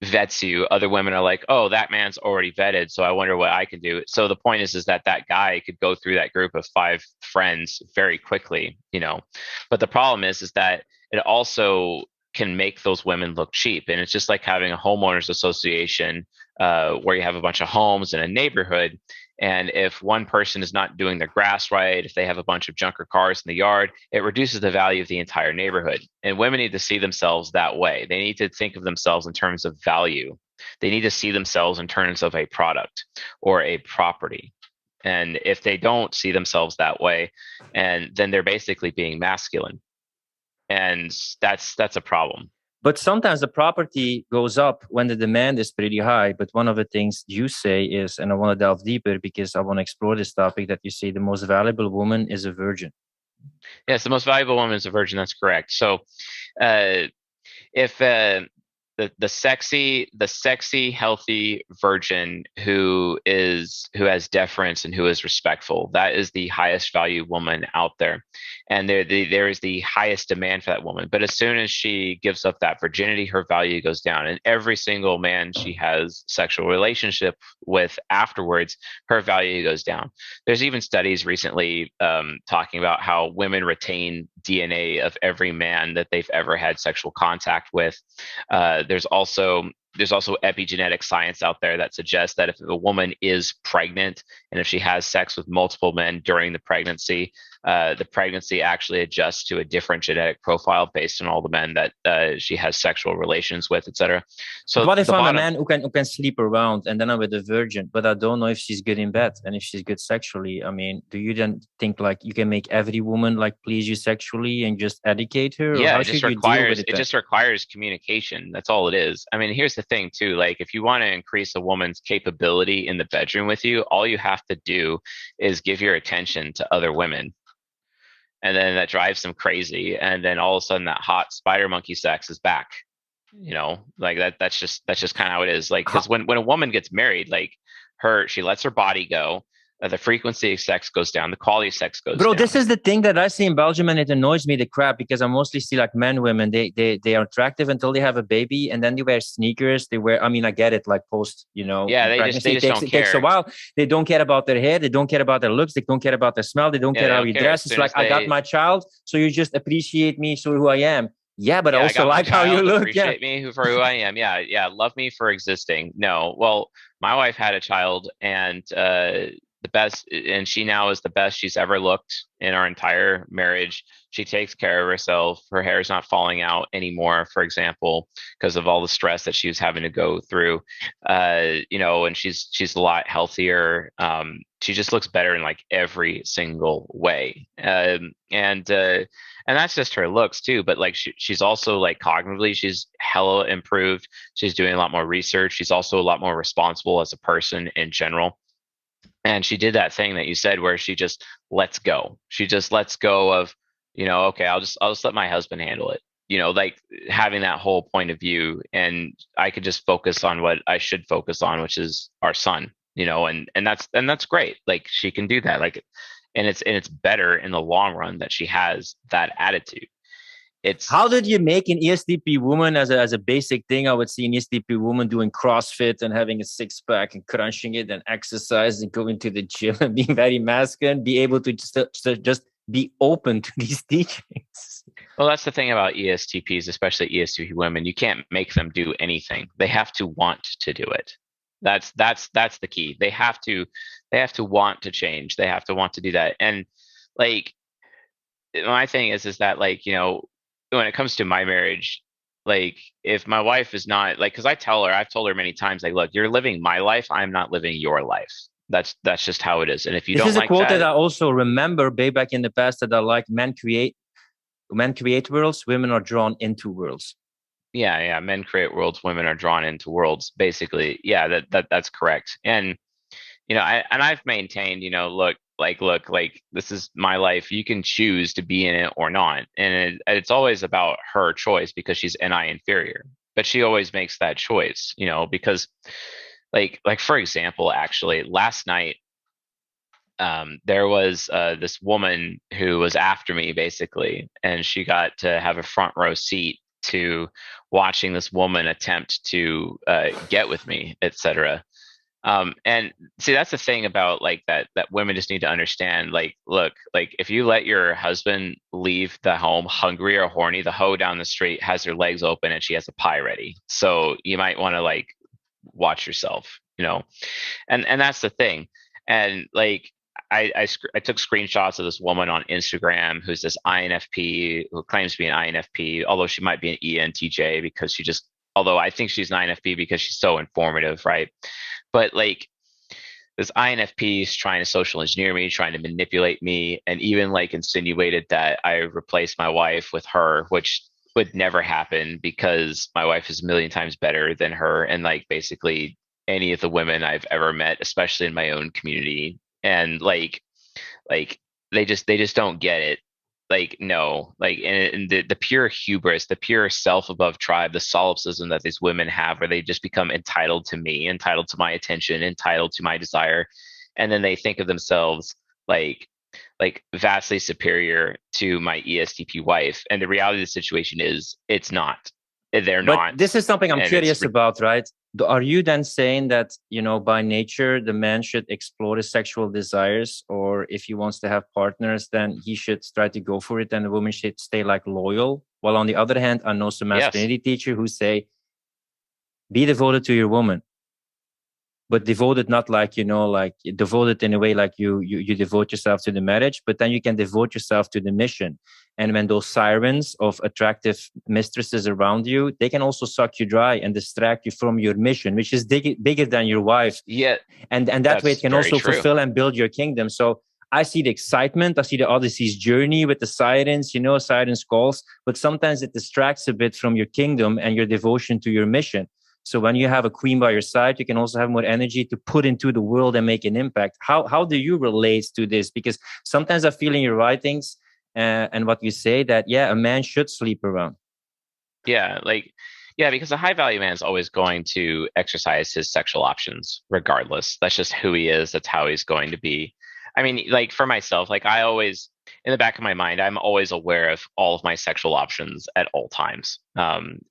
vets you, other women are like, oh, that man's already vetted, so I wonder what I can do. So the point is that guy could go through that group of 5 friends very quickly, but the problem is that it also can make those women look cheap. And it's just like having a homeowners association where you have a bunch of homes in a neighborhood. And if one person is not doing their grass right, if they have a bunch of junker cars in the yard, it reduces the value of the entire neighborhood. And women need to see themselves that way. They need to think of themselves in terms of value. They need to see themselves in terms of a product or a property. And if they don't see themselves that way, and then they're basically being masculine. And that's a problem. But sometimes the property goes up when the demand is pretty high. But one of the things you say is, and I want to delve deeper because I want to explore this topic, that you say the most valuable woman is a virgin. Yes, the most valuable woman is a virgin. That's correct. So, uh, if the sexy healthy virgin who has deference and who is respectful, that is the highest value woman out there, and there is the highest demand for that woman. But as soon as she gives up that virginity, her value goes down, and every single man she has sexual relationship with afterwards, her value goes down. There's even studies recently talking about how women retain DNA of every man that they've ever had sexual contact with. There's also epigenetic science out there that suggests that if a woman is pregnant and if she has sex with multiple men during the pregnancy actually adjusts to a different genetic profile based on all the men that she has sexual relations with, etc. But So what if the I'm a bottom, man who can sleep around and then I'm with a virgin, but I don't know if she's good in bed and if she's good sexually? I mean, do you then think like you can make every woman like please you sexually and just educate her, or yeah, how should you deal with it it then? just requires communication. That's all it is. I mean, here's the thing too. Like, if you want to increase a woman's capability in the bedroom with you, all you have to do is give your attention to other women, and then that drives them crazy, and then all of a sudden that hot spider monkey sex is back. Like that's just kind of how it is. Like, because when a woman gets married, like, she lets her body go, the frequency of sex goes down, the quality of sex goes Bro, this down. is the thing that I see in Belgium, and it annoys me the crap because I mostly see like men, women. They are attractive until they have a baby, and then they wear sneakers. They wear. I mean, I get it. Like post, Yeah, they pregnancy, just don't it takes a care. while. They don't care about their hair. They don't care about their looks. They don't care about their smell. They don't Yeah, care they how don't you care. As dress. It's soon like as I got they my child, so you just appreciate me, so who I am. Yeah, but I Yeah, I also got my like how you child. look. Yeah. Appreciate me for who I am. Yeah, yeah. Love me for existing. No, well, my wife had a child, and the best, and she now is the best she's ever looked in our entire marriage. She takes care of herself. Her hair is not falling out anymore, for example, because of all the stress that she was having to go through. And she's a lot healthier. She just looks better in like every single way. And that's just her looks too, but like she's also like cognitively, she's hella improved. She's doing a lot more research. She's also a lot more responsible as a person in general. And she did that thing that you said where she just lets go. She just lets go of, okay, I'll just let my husband handle it. Like, having that whole point of view, and I could just focus on what I should focus on, which is our son. And that's great. Like, she can do that. Like, and it's better in the long run that she has that attitude. It's How did you make an ESTP woman as a basic thing? I would see an ESTP woman doing CrossFit and having a six pack and crunching it and exercise and going to the gym and being very masculine, be able to just be open to these teachings. Well, that's the thing about ESTPs, especially ESTP women. You can't make them do anything. They have to want to do it. That's the key. They have to want to change. They have to want to do that. And like, my thing is that, like, when it comes to my marriage, like, if my wife is not like, because I've told her many times, like, look, you're living my life, I'm not living your life. That's just how it is. And if you This don't is a like quote that that, I also remember way back in the past that I like: men create worlds, women are drawn into worlds. yeah, yeah, men create worlds, women are drawn into worlds. Basically, yeah, that's correct. And I've maintained, look, this is my life. You can choose to be in it or not, and it's always about her choice because she's NI inferior. But she always makes that choice, because, like for example, actually last night, there was this woman who was after me basically, and she got to have a front row seat to watching this woman attempt to get with me, etc. And see, that's the thing about, like, that women just need to understand. Like, look, like, if you let your husband leave the home hungry or horny, the hoe down the street has her legs open and she has a pie ready. So you might want to, like, watch yourself, and that's the thing. And like, I took screenshots of this woman on Instagram who's this INFP, who claims to be an INFP, although she might be an ENTJ, because although I think she's an INFP because she's so informative, right? But like, this INFP is trying to social engineer me, trying to manipulate me, and even like insinuated that I replace my wife with her, which would never happen because my wife is a million times better than her, and like basically any of the women I've ever met, especially in my own community. And like they just don't get it. like no, like and the pure hubris, the pure self above tribe, the solipsism that these women have, where they just become entitled to me, entitled to my attention, entitled to my desire, and then they think of themselves like vastly superior to my ESTP wife. And the reality of the situation is it's not. They're But not, this is something I'm and it's curious about, right? Are you then saying that, you know, by nature, the man should explore his sexual desires, or if he wants to have partners, then he should try to go for it, and the woman should stay like loyal? While on the other hand, I know some yes, masculinity teacher who say, be devoted to your woman, but devoted not like, you know, like devoted in a way like you devote yourself to the marriage, but then you can devote yourself to the mission. And when those sirens of attractive mistresses around you, they can also suck you dry and distract you from your mission, which is bigger than your wife. yeah, And that way it that's can very also true. fulfill and build your kingdom. So I see the excitement, I see the Odyssey's journey with the sirens, you know, sirens calls, but sometimes it distracts a bit from your kingdom and your devotion to your mission. So when you have a queen by your side, you can also have more energy to put into the world and make an impact. How do you relate to this? Because sometimes I feel in your writings and what you say that, yeah, a man should sleep around. Yeah, yeah, because a high value man is always going to exercise his sexual options regardless. That's just who he is. That's how he's going to be. I mean, like for myself, like I always, in the back of my mind, I'm always aware of all of my sexual options at all times.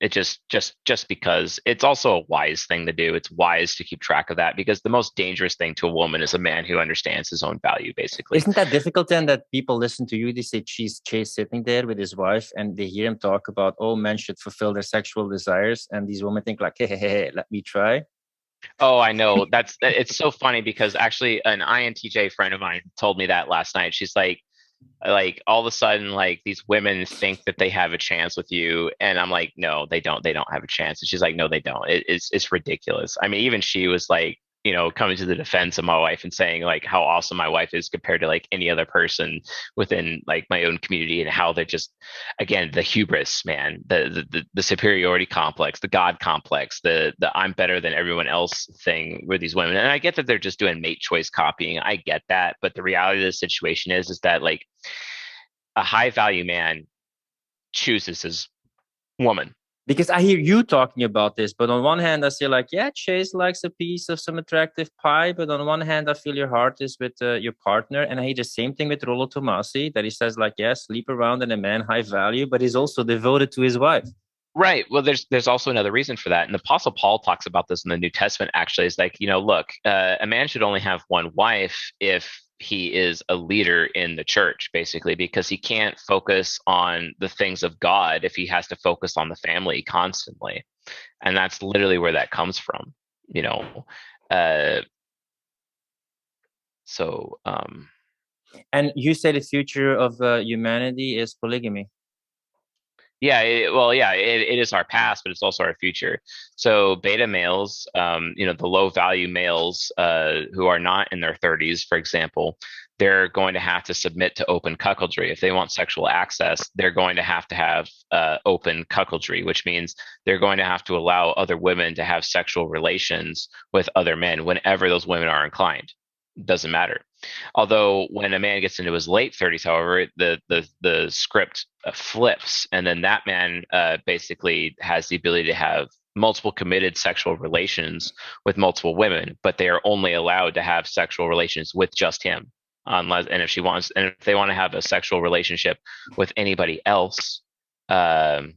It just because it's also a wise thing to do. It's wise to keep track of that, because the most dangerous thing to a woman is a man who understands his own value, basically. Isn't that difficult then, that people listen to you, they say Chase sitting there with his wife and they hear him talk about, oh, men should fulfill their sexual desires, and these women think like, hey, let me try. Oh, I know. It's so funny because actually an INTJ friend of mine told me that last night. She's like all of a sudden, like these women think that they have a chance with you, and I'm like, no, they don't. They don't have a chance. And she's like, no, they don't. It's ridiculous. I mean, even she was like, you know, coming to the defense of my wife and saying like how awesome my wife is compared to like any other person within like my own community, and how they're just, again, the hubris, man, the superiority complex, the God complex, the I'm better than everyone else thing with these women. And I get that they're just doing mate choice copying. I get that, but the reality of the situation is that like a high value man chooses his woman. Because I hear you talking about this, but on one hand, I say like, yeah, Chase likes a piece of some attractive pie, but on one hand, I feel your heart is with your partner. And I hear the same thing with 𝗏𝗏𝗕𝗏𝗧, that he says like, yeah, sleep around and a man high value, but he's also devoted to his wife. Right. Well, there's also another reason for that, and the Apostle Paul talks about this in the New Testament. Actually, is like, you know, look, a man should only have one wife if he is a leader in the church, basically, because he can't focus on the things of God if he has to focus on the family constantly, and that's literally where that comes from, you know. Uh, so, And you say the future of humanity is polygamy. yeah, it is our past, but it's also our future. So beta males, you know, the low value males who are not in their 30s, for example, they're going to have to submit to open cuckoldry. If they want sexual access, they're going to have open cuckoldry, which means they're going to have to allow other women to have sexual relations with other men whenever those women are inclined. Doesn't matter. Although when a man gets into his late 30s, however, the script flips, and then that man basically has the ability to have multiple committed sexual relations with multiple women, but they are only allowed to have sexual relations with just him. Unless, and if they want to have a sexual relationship with anybody else, And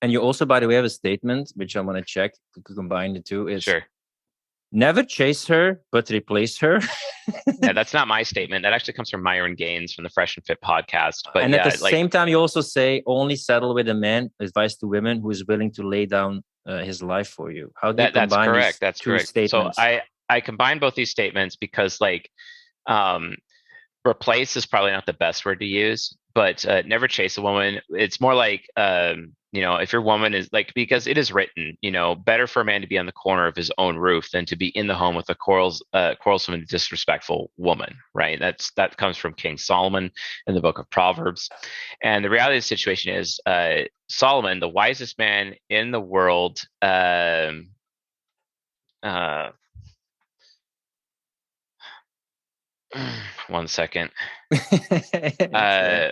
you also, by the way, have a statement which I want to check to combine the two. Is sure. Never chase her, but replace her. Yeah, that's not my statement. That actually comes from Myron Gaines from the Fresh and Fit podcast. But and yeah, at the same time, you also say only settle with a man, advice to women, who is willing to lay down his life for you. How do you that's combine correct. these That's two correct. statements? So I combine both these statements because like replace is probably not the best word to use, but never chase a woman. It's more like, you know, if your woman is like, because it is written, you know, better for a man to be on the corner of his own roof than to be in the home with a quarrelsome and disrespectful woman, right? That comes from King Solomon in the book of Proverbs. And the reality of the situation is Solomon, the wisest man in the world, 1 second. Sure.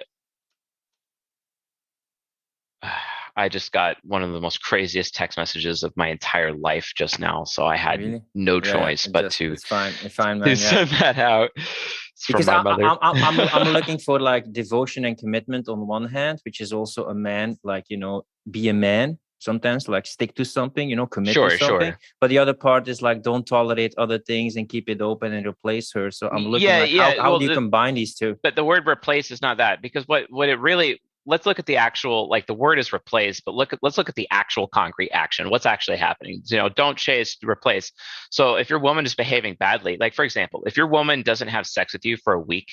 I just got one of the most craziest text messages of my entire life just now, so I had Really? no Yeah, choice but to it's fine, to man. Yeah, send that out. It's from because my mother. I'm looking for like devotion and commitment on one hand, which is also a man, like, you know, be a man sometimes, like stick to something, you know, commit to Sure, something. sure. But the other part is like don't tolerate other things and keep it open and replace her. So I'm looking Yeah, like yeah. how Well, do you combine these two? but the word replace is not that, because what it really, let's look at the actual, like, the word is replace, but let's look at the actual concrete action. What's actually happening? You know, don't chase, replace. So if your woman is behaving badly, like for example, if your woman doesn't have sex with you for a week,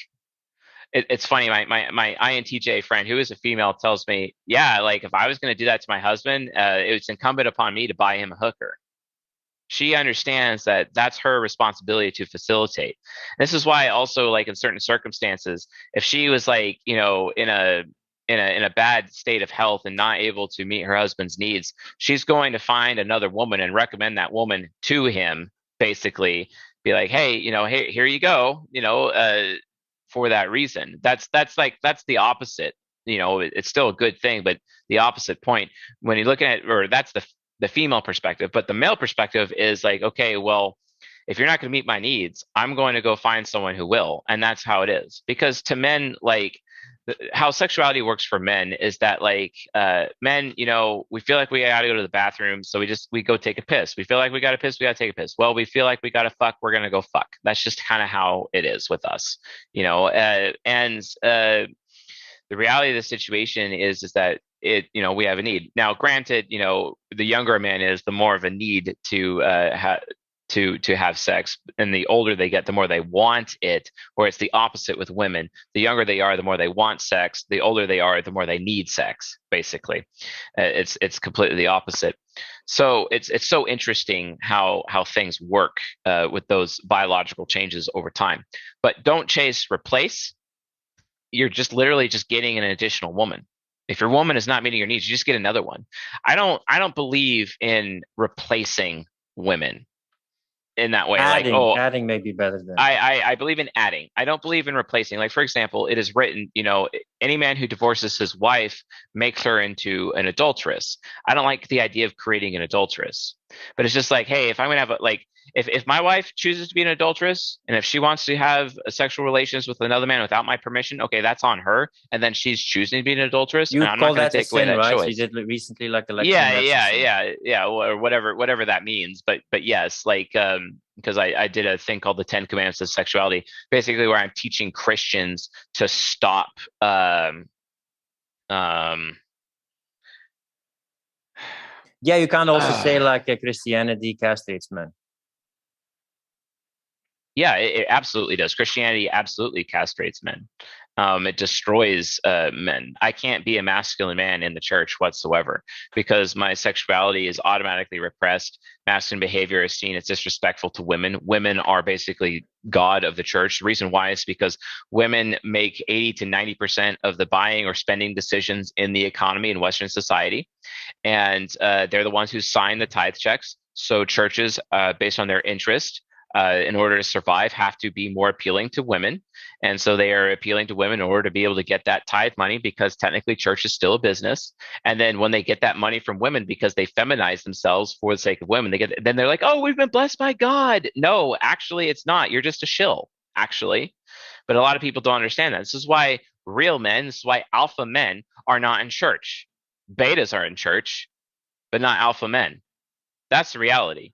it's funny. My INTJ friend, who is a female, tells me, yeah, like if I was going to do that to my husband, it's incumbent upon me to buy him a hooker. She understands that that's her responsibility to facilitate. This is why also, like, in certain circumstances, if she was like, you know, in a bad state of health and not able to meet her husband's needs, she's going to find another woman and recommend that woman to him, basically be like, hey, you know, hey, here you go, you know, for that reason. That's the opposite. You know, it's still a good thing, but the opposite point when you look at, or that's the female perspective. But the male perspective is like, okay, well, if you're not going to meet my needs, I'm going to go find someone who will. And that's how it is. Because to men, like, how sexuality works for men is that, like, men, you know, we feel like we got to go to the bathroom, so we go take a piss. We feel like we got to piss, we got to take a piss. Well, we feel like we got to fuck, we're going to go fuck. That's just kind of how it is with us, you know. The reality of the situation is that you know, we have a need. Now, granted, you know, the younger a man is, the more of a need to have sex, and the older they get, the more they want it. Or it's the opposite with women. The younger they are, the more they want sex. The older they are, the more they need sex. Basically, it's completely the opposite. So it's so interesting how things work with those biological changes over time. But don't chase, replace. You're just literally just getting an additional woman. If your woman is not meeting your needs, you just get another one. I don't believe in replacing women in that way. Like, Adding may be better than. I believe in adding. I don't believe in replacing. Like, for example, it is written, you know, any man who divorces his wife makes her into an adulteress. I don't like the idea of creating an adulteress. But it's just like, hey, if I'm gonna have if my wife chooses to be an adulteress, and if she wants to have sexual relations with another man without my permission, okay, that's on her. And then she's choosing to be an adulteress, You and I'm call not going that to a take away sin, that right? choice. You did recently like Yeah, or whatever that means. But yes, like, because I did a thing called the 10 Commandments of Sexuality, basically where I'm teaching Christians to stop yeah, you can't also say like Christianity castrates men. Yeah, it absolutely does. Christianity absolutely castrates men. It destroys men. I can't be a masculine man in the church whatsoever, because my sexuality is automatically repressed. Masculine behavior is seen as disrespectful to women. Women are basically God of the church. The reason why is because women make 80 to 90% of the buying or spending decisions in the economy in Western society. And they're the ones who sign the tithe checks. So churches, based on their interest, in order to survive, have to be more appealing to women. And so they are appealing to women in order to be able to get that tithe money, because technically church is still a business. And then when they get that money from women, because they feminize themselves for the sake of women, then they're like, oh, we've been blessed by God. No, actually, it's not. You're just a shill, actually. But a lot of people don't understand that. This is why real men, this is why alpha men are not in church. Betas are in church, but not alpha men. That's the reality.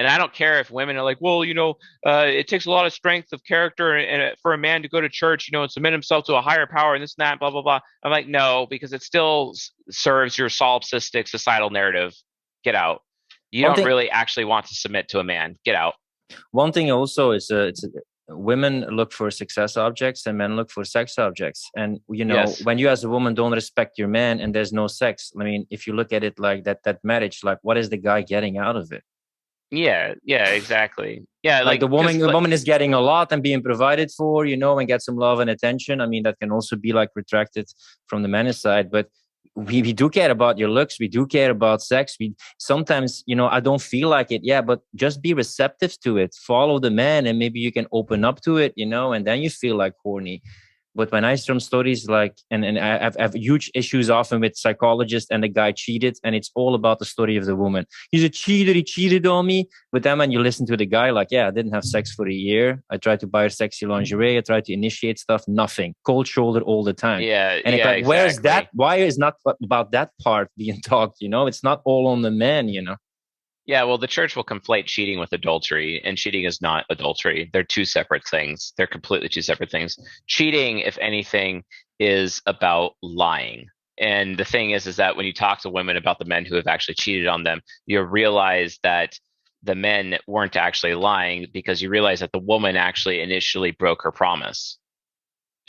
And I don't care if women are like, well, you know, it takes a lot of strength of character and for a man to go to church, you know, and submit himself to a higher power and this and that, blah, blah, blah. I'm like, no, because it still serves your solipsistic societal narrative. Get out. You don't really actually want to submit to a man. Get out. One thing also is women look for success objects and men look for sex objects. And, you know, Yes. When you as a woman don't respect your man and there's no sex, I mean, if you look at it like that marriage, like what is the guy getting out of it? Yeah, exactly. Yeah, like the woman is getting a lot and being provided for, you know, and get some love and attention. I mean, that can also be like retracted from the man's side, but we do care about your looks. We do care about sex. We sometimes, I don't feel like it. Yeah, but just be receptive to it. Follow the man, and maybe you can open up to it, and then you feel like horny. But when I some stories like, and I have huge issues often with psychologists, and the guy cheated, and it's all about the story of the woman. He's a cheater. He cheated on me. But then when you listen to the guy, like, yeah, I didn't have sex for a year. I tried to buy her sexy lingerie. I tried to initiate stuff. Nothing. Cold shoulder all the time. Yeah. And yeah, like, exactly. where's that? Why is not about that part being talked? It's not all on the man, Yeah, well, the church will conflate cheating with adultery, and cheating is not adultery. They're two separate things. They're completely two separate things. Cheating, if anything, is about lying. And the thing is that when you talk to women about the men who have actually cheated on them, you realize that the men weren't actually lying, because you realize that the woman actually initially broke her promise.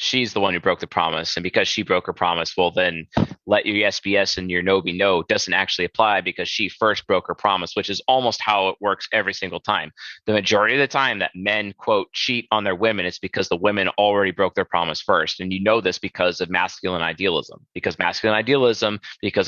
She's the one who broke the promise. And because she broke her promise, well, then let your yes be yes and your no be no doesn't actually apply, because she first broke her promise, which is almost how it works every single time. The majority of the time that men, quote, cheat on their women, it's because the women already broke their promise first. And you know this because of masculine idealism, because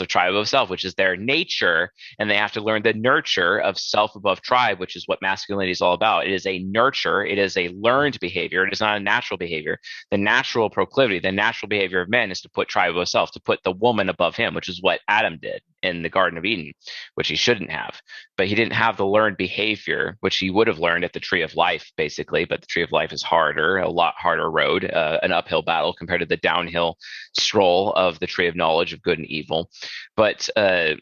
of tribe above self, which is their nature. And they have to learn the nurture of self above tribe, which is what masculinity is all about. It is a nurture. It is a learned behavior. It is not a natural behavior. The natural proclivity, the natural behavior of men is to put tribe above self, to put the woman above him, which is what Adam did in the Garden of Eden, which he shouldn't have. But he didn't have the learned behavior, which he would have learned at the Tree of Life, basically. But the Tree of Life is harder, a lot harder road, an uphill battle compared to the downhill stroll of the Tree of Knowledge of Good and Evil. But the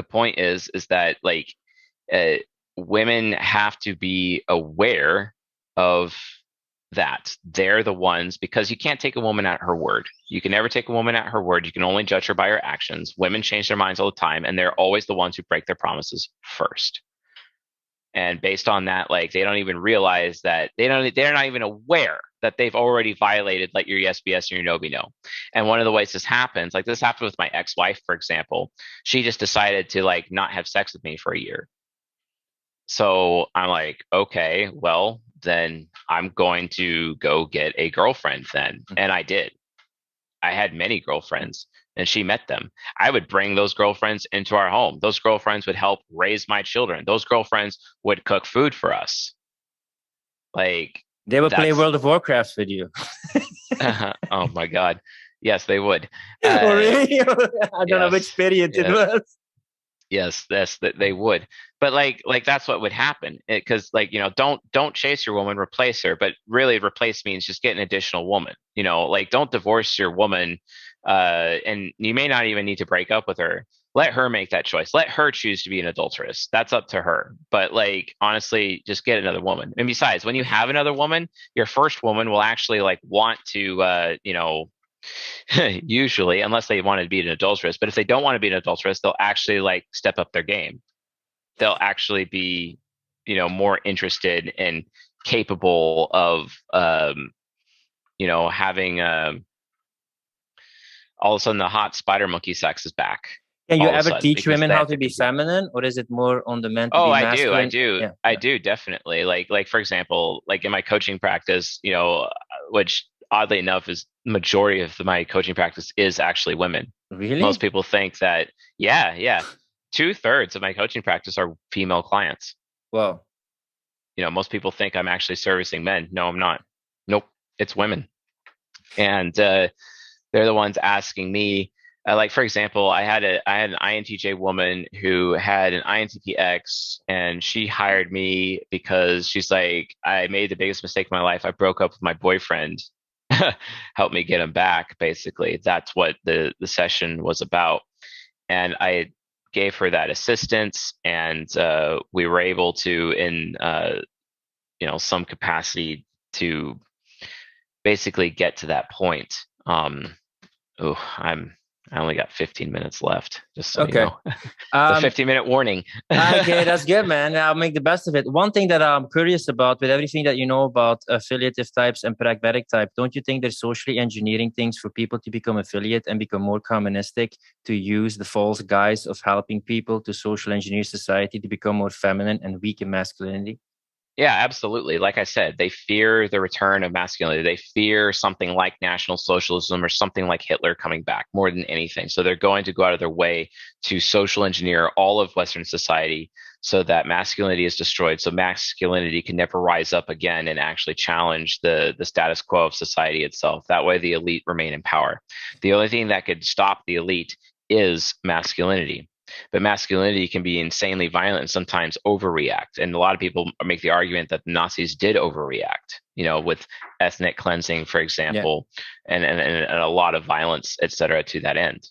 point is that like women have to be aware of that they're the ones, because you can't take a woman at her word. You can never take a woman at her word. You can only judge her by her actions. Women change their minds all the time, and they're always the ones who break their promises first. And based on that, like, they don't even realize that they're not even aware that they've already violated like your yes be yes and your no be no. And one of the ways this happens, like this happened with my ex-wife, for example. She just decided to like not have sex with me for a year. So I'm like, okay, well, then I'm going to go get a girlfriend then. And I did. I had many girlfriends, and she met them. I would bring those girlfriends into our home. Those girlfriends would help raise my children. Those girlfriends would cook food for us. Like, they would play World of Warcraft with you. Oh my God. Yes, they would. Really? I don't know which period it was. Yes, they would. But like that's what would happen, because like, don't chase your woman, replace her. But really, replace means just get an additional woman. Like, don't divorce your woman, and you may not even need to break up with her. Let her make that choice. Let her choose to be an adulteress. That's up to her. But like, honestly, just get another woman. And besides, when you have another woman, your first woman will actually like want to, usually, unless they want to be an adulteress. But if they don't want to be an adulteress, they'll actually like step up their game. They'll actually be, more interested and capable of, having all of a sudden the hot spider monkey sex is back. Can you ever teach women how to be feminine, or is it more on the men to be masculine? I do definitely. Like for example, like in my coaching practice, which oddly enough is majority of my coaching practice is actually women. Really? Most people think that, yeah. 2/3 of my coaching practice are female clients. Wow. Most people think I'm actually servicing men. No, I'm not. Nope. It's women. And they're the ones asking me, like, for example, I had an INTJ woman who had an INTP X, and she hired me because she's like, I made the biggest mistake of my life. I broke up with my boyfriend. Help me get him back, basically. That's what the session was about. And I gave her that assistance, and we were able to, in some capacity, to basically get to that point. I only got 15 minutes left, just so okay. You know. The 15-minute warning. Okay, that's good, man. I'll make the best of it. One thing that I'm curious about, with everything that you know about affiliative types and pragmatic type, don't you think they're socially engineering things for people to become affiliate and become more communistic, to use the false guise of helping people to social engineer society to become more feminine and weak in masculinity? Yeah, absolutely. Like I said, they fear the return of masculinity. They fear something like National Socialism or something like Hitler coming back more than anything. So they're going to go out of their way to social engineer all of Western society so that masculinity is destroyed. So masculinity can never rise up again and actually challenge the status quo of society itself. That way the elite remain in power. The only thing that could stop the elite is masculinity. But masculinity can be insanely violent and sometimes overreact. And a lot of people make the argument that the Nazis did overreact, with ethnic cleansing, for example, and a lot of violence, etc., to that end.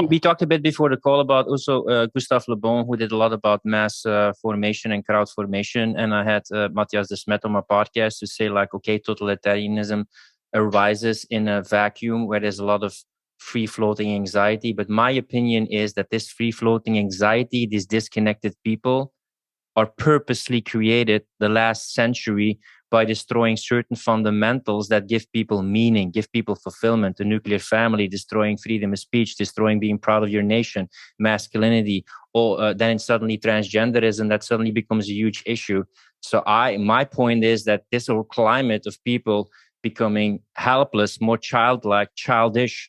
We talked a bit before the call about also 𝗏𝗏𝗕𝗏 who did a lot about mass formation and crowd formation. And I had 𝗦𝗫𝗐𝗏 𝗏 on my podcast to say, like, okay, totalitarianism arises in a vacuum where there's a lot of free-floating anxiety. But my opinion is that this free-floating anxiety, these disconnected people, are purposely created the last century by destroying certain fundamentals that give people meaning, give people fulfillment, the nuclear family, destroying freedom of speech, destroying being proud of your nation, masculinity, or then suddenly transgenderism, that suddenly becomes a huge issue. So my point is that this whole climate of people becoming helpless, more childlike, childish,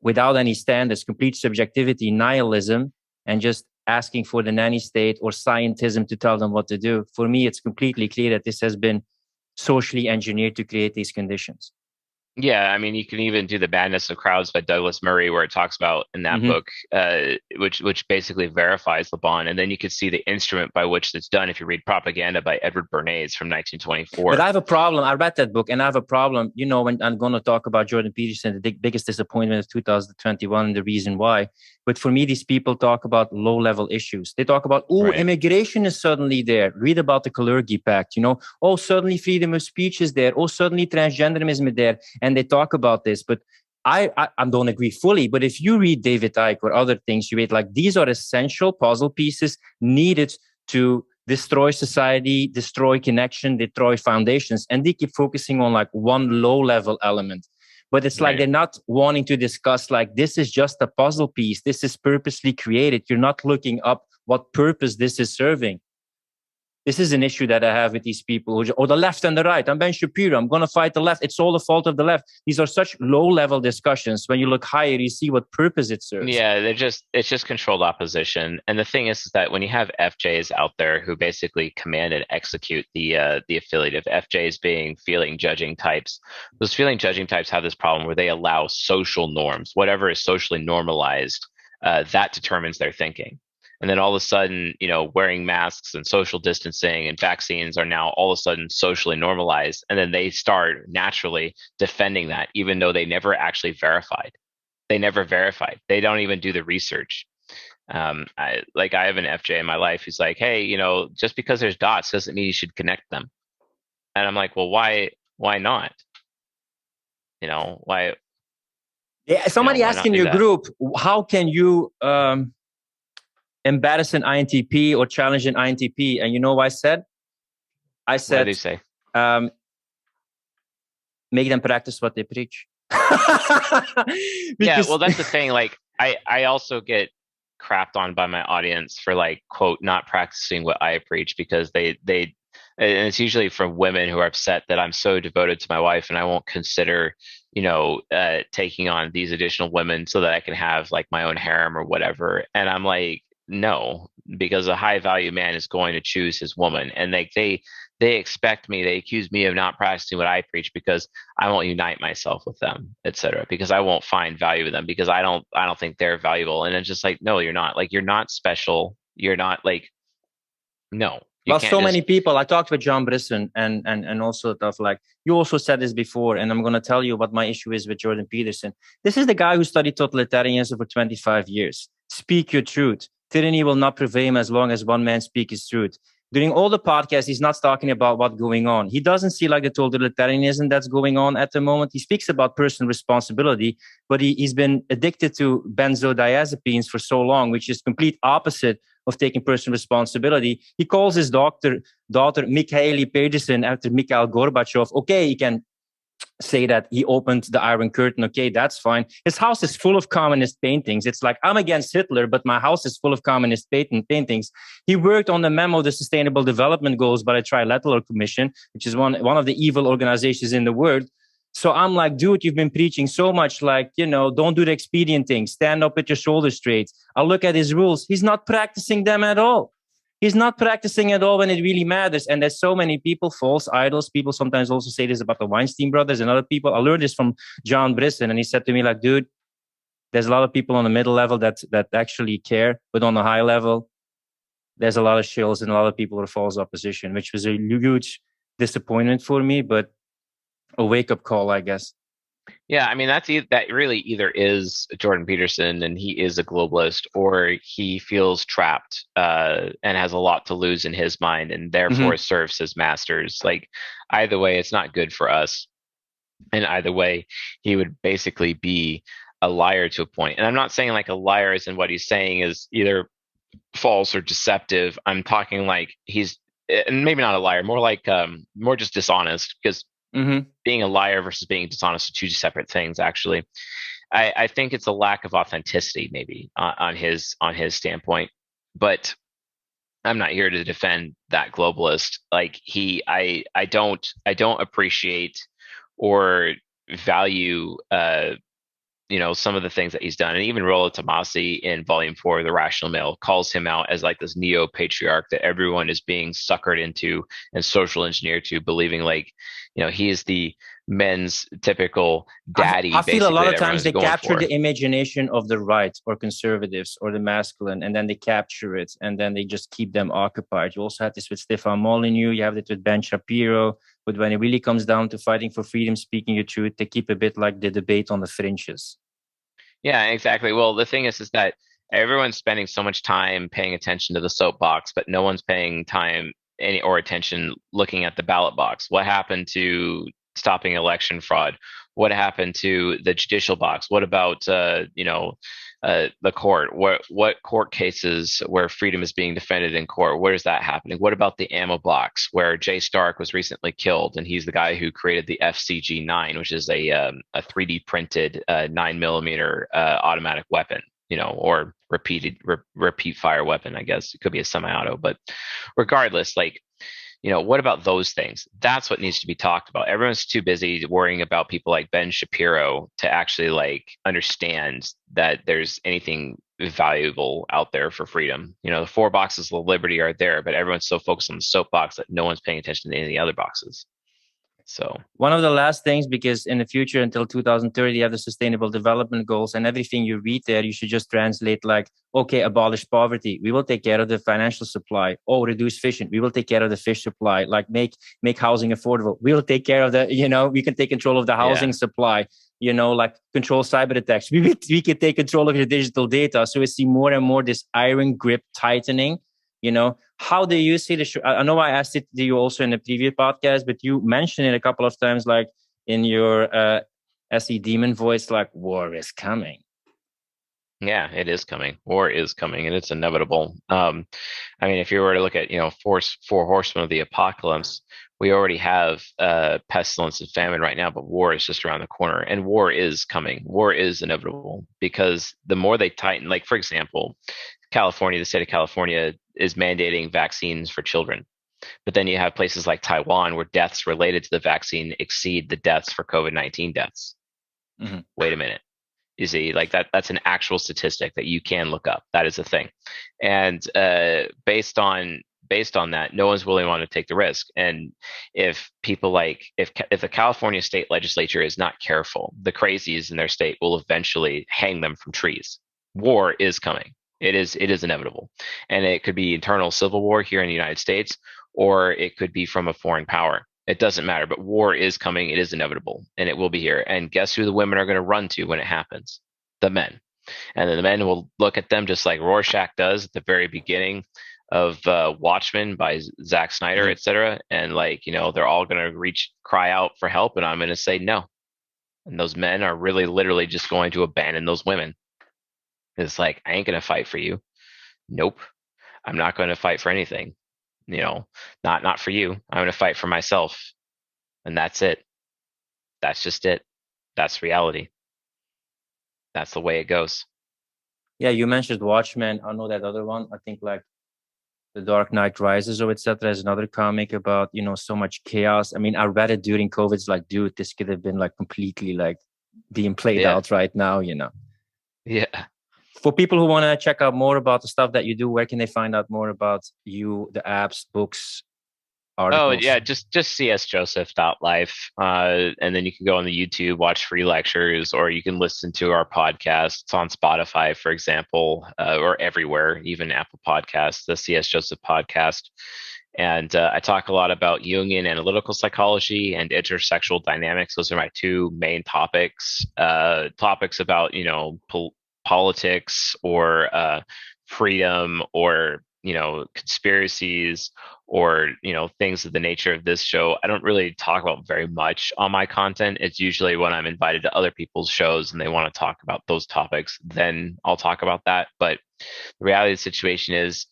without any standards, complete subjectivity, nihilism, and just asking for the nanny state or scientism to tell them what to do. For me, it's completely clear that this has been socially engineered to create these conditions. Yeah, I mean, you can even do The Madness of Crowds by Douglas Murray, where it talks about in that book, which basically verifies 𝗏𝗏. And then you could see the instrument by which it's done if you read Propaganda by Edward Bernays from 1924. But I have a problem. I read that book and I have a problem. When I'm going to talk about Jordan Peterson, the biggest disappointment of 2021 and the reason why. But for me, these people talk about low-level issues. They talk about, immigration is suddenly there. Read about the 𝗏𝗏𝗧𝗏 Pact, suddenly freedom of speech is there. Suddenly transgenderism is there. And they talk about this, but I don't agree fully. But if you read David Icke or other things, you read like these are essential puzzle pieces needed to destroy society, destroy connection, destroy foundations. And they keep focusing on like one low-level element. But it's like they're not wanting to discuss like this is just a puzzle piece. This is purposely created. You're not looking up what purpose this is serving. This is an issue that I have with these people, or the left and the right. I'm Ben Shapiro. I'm going to fight the left. It's all the fault of the left. These are such low-level discussions. When you look higher, you see what purpose it serves. Yeah, it's just controlled opposition. And the thing is that when you have FJs out there who basically command and execute the affiliative, FJs being feeling judging types, those feeling judging types have this problem where they allow social norms, whatever is socially normalized, that determines their thinking. And then all of a sudden, wearing masks and social distancing and vaccines are now all of a sudden socially normalized. And then they start naturally defending that, even though they never actually verified. They never verified. They don't even do the research. I have an FJ in my life who's like, hey, just because there's dots doesn't mean you should connect them. And I'm like, well, why not? Why? Yeah, somebody asked in your group, how can you embarrass an INTP or challenge an INTP? And you know what I said? What did he say? Make them practice what they preach. Yeah, well, that's the thing. Like, I also get crapped on by my audience for like, quote, not practicing what I preach because they and it's usually from women who are upset that I'm so devoted to my wife and I won't consider, taking on these additional women so that I can have like my own harem or whatever. And I'm like, no, because a high value man is going to choose his woman. And they expect me, they accuse me of not practicing what I preach because I won't unite myself with them, etc. Because I won't find value in them because I don't think they're valuable. And it's just like, no, you're not. Like, you're not special. You're not like, no. Well, so many people, I talked with John Brisson and also stuff like, you also said this before, and I'm going to tell you what my issue is with Jordan Peterson. This is the guy who studied totalitarianism for 25 years. Speak your truth. Tyranny will not prevail as long as one man speaks his truth. During all the podcasts, he's not talking about what's going on. He doesn't see like the totalitarianism that's going on at the moment. He speaks about personal responsibility, but he's been addicted to benzodiazepines for so long, which is complete opposite of taking personal responsibility. He calls his daughter 𝗏𝗏𝗧𝗏𝗏 after Mikhail Peterson, after Mikhail Gorbachev. Okay, he can say that he opened the Iron Curtain. Okay, that's fine. His house is full of communist paintings. It's like, I'm against Hitler, but my house is full of communist paintings. He worked on the memo, the Sustainable Development Goals by the Trilateral Commission, which is one of the evil organizations in the world. So I'm like, dude, you've been preaching so much, like, don't do the expedient thing. Stand up with your shoulders straight. I look at his rules. He's not practicing them at all. He's not practicing at all when it really matters. And there's so many people, false idols. People sometimes also say this about the Weinstein brothers and other people. I learned this from John Brisson, and he said to me, like, dude, there's a lot of people on the middle level that actually care, but on the high level, there's a lot of shills and a lot of people with false opposition, which was a huge disappointment for me, but a wake-up call, I guess. Yeah, I mean, that really either is Jordan Peterson and he is a globalist, or he feels trapped and has a lot to lose in his mind, and therefore serves his masters. Like, either way, it's not good for us. And either way, he would basically be a liar to a point. And I'm not saying like a liar as in what he's saying is either false or deceptive. I'm talking like he's, and maybe not a liar, more like more just dishonest, because being a liar versus being dishonest are two separate things, actually. I think it's a lack of authenticity, maybe on his standpoint, but I'm not here to defend that globalist. Like, I don't appreciate or value some of the things that he's done. And even Rollo Tomasi in Volume 4 of The Rational Male calls him out as like this neo-patriarch that everyone is being suckered into and social engineered to believing like, he is the men's typical daddy. I feel a lot of times they capture the imagination of the right or conservatives or the masculine, and then they capture it and then they just keep them occupied. You also had this with Stefan Molyneux. You have it with Ben Shapiro. But when it really comes down to fighting for freedom, speaking your truth, they keep a bit like the debate on the fringes. Yeah, exactly. Well, the thing is that everyone's spending so much time paying attention to the soapbox, but no one's paying time or attention looking at the ballot box. What happened to stopping election fraud? What happened to the judicial box? What about the court? What court cases where freedom is being defended in court? Where is that happening? What about the ammo box where Jay Stark was recently killed, and he's the guy who created the FCG-9, which is a 3D printed 9mm automatic weapon, or repeat fire weapon. I guess it could be a semi-auto, but regardless, like, what about those things? That's what needs to be talked about. Everyone's too busy worrying about people like Ben Shapiro to actually like understand that there's anything valuable out there for freedom. The 4 boxes of liberty are there, but everyone's so focused on the soapbox that no one's paying attention to any of the other boxes. So one of the last things, because in the future until 2030, you have the Sustainable Development Goals, and everything you read there, you should just translate like, okay, abolish poverty. We will take care of the financial supply. Oh, reduce fishing. We will take care of the fish supply. Like make housing affordable. We will take care of the, we can take control of the housing supply. Like control cyber attacks. We can take control of your digital data. So we see more and more this iron grip tightening. How do you see the I know I asked it to you also in the previous podcast, but you mentioned it a couple of times, like in your SE Demon voice, like war is coming. Yeah, it is coming. War is coming, and it's inevitable. I mean, if you were to look at, four horsemen of the apocalypse, we already have pestilence and famine right now, but war is just around the corner, and war is coming. War is inevitable because the more they tighten, like for example, the state of California is mandating vaccines for children. But then you have places like Taiwan where deaths related to the vaccine exceed the deaths for COVID-19 deaths. Wait a minute. You see, like that's an actual statistic that you can look up. That is a thing. And based on that, no one's willing to want to take the risk. And if people if the California state legislature is not careful, the crazies in their state will eventually hang them from trees. War is coming. It is inevitable. And it could be internal civil war here in the United States, or it could be from a foreign power. It doesn't matter, but war is coming. It is inevitable, and it will be here. And guess who the women are going to run to when it happens? The men. And then the men will look at them just like Rorschach does at the very beginning of Watchmen by Zack Snyder, etc. And they're all going to cry out for help, and I'm going to say no. And those men are really literally just going to abandon those women. It's like, I ain't going to fight for you. Nope. I'm not going to fight for anything. Not for you. I'm going to fight for myself. And that's it. that's just it. That's reality. That's the way it goes. Yeah, you mentioned Watchmen. I know that other one. I think like The Dark Knight Rises or etc. is another comic about, so much chaos. I mean, I read it during COVID. It's like, dude, this could have been like completely like being played out right now, Yeah. For people who want to check out more about the stuff that you do, where can they find out more about you, the apps, books, articles? Oh yeah, just csjoseph.life, and then you can go on the YouTube, watch free lectures, or you can listen to our podcast. It's on Spotify, for example, or everywhere, even Apple Podcasts, the CS Joseph podcast. And I talk a lot about Jungian analytical psychology and intersexual dynamics. Those are my two main topics. Topics about politics or freedom or conspiracies or things of the nature of this show. I don't really talk about very much on my content. It's usually when I'm invited to other people's shows and they want to talk about those topics, then I'll talk about that. But the reality of the situation is,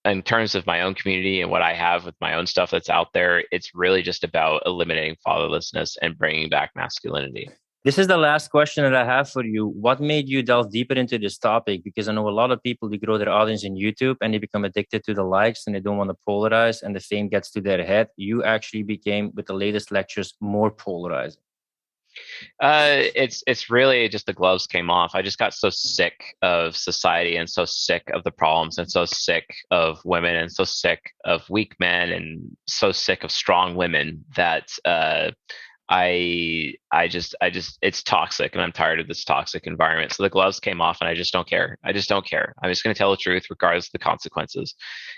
in terms of my own community and what I have with my own stuff that's out there, it's really just about eliminating fatherlessness and bringing back masculinity. This is the last question that I have for you. What made you delve deeper into this topic? Because I know a lot of people, they grow their audience in YouTube and they become addicted to the likes and they don't want to polarize and the fame gets to their head. You actually became, with the latest lectures, more polarizing. It's really just the gloves came off. I just got so sick of society and so sick of the problems and so sick of women and so sick of weak men and so sick of strong women that I just it's toxic and I'm tired of this toxic environment. So the gloves came off and I just don't care. I'm just going to tell the truth regardless of the consequences.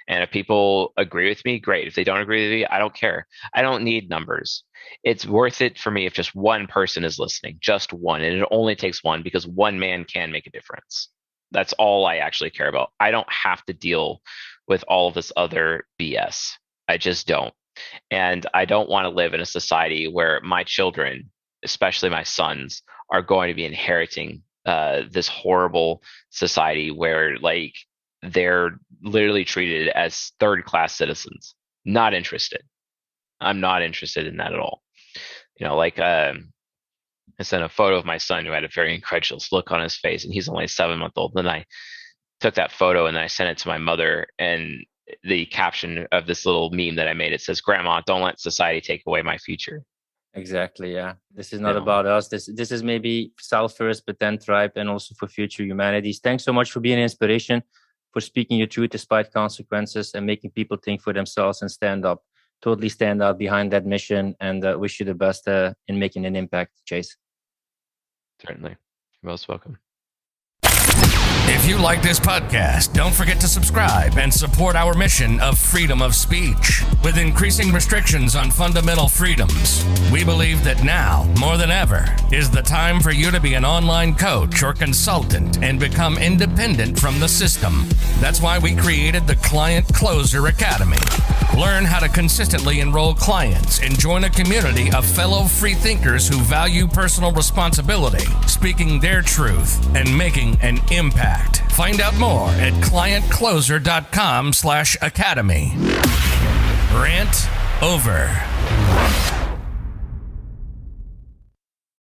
And if people agree with me, great. If they don't agree with me, I don't care. I don't need numbers. It's worth it for me if just one person is listening, just one. And it only takes one because one man can make a difference. That's all I actually care about. I don't have to deal with all of this other BS. I just don't. And I don't want to live in a society where my children, especially my sons, are going to be inheriting this horrible society where like they're literally treated as third-class citizens. Not interested. I'm not interested in that at all. I sent a photo of my son who had a very incredulous look on his face, and he's only 7 months old. And I took that photo and then I sent it to my mother, and the caption of this little meme that I made, it says, "Grandma, don't let society take away my future." Exactly. Yeah. This is not about us. This is maybe self first, but then tribe, and also for future humanities. Thanks so much for being an inspiration, for speaking your truth despite consequences and making people think for themselves and totally stand out behind that mission, and wish you the best in making an impact, Chase. Certainly. You're most welcome. If you like this podcast, don't forget to subscribe and support our mission of freedom of speech. With increasing restrictions on fundamental freedoms, we believe that now, more than ever, is the time for you to be an online coach or consultant and become independent from the system. That's why we created the Client Closer Academy. Learn how to consistently enroll clients and join a community of fellow free thinkers who value personal responsibility, speaking their truth, and making an impact. Find out more at clientcloser.com/academy. Rant over.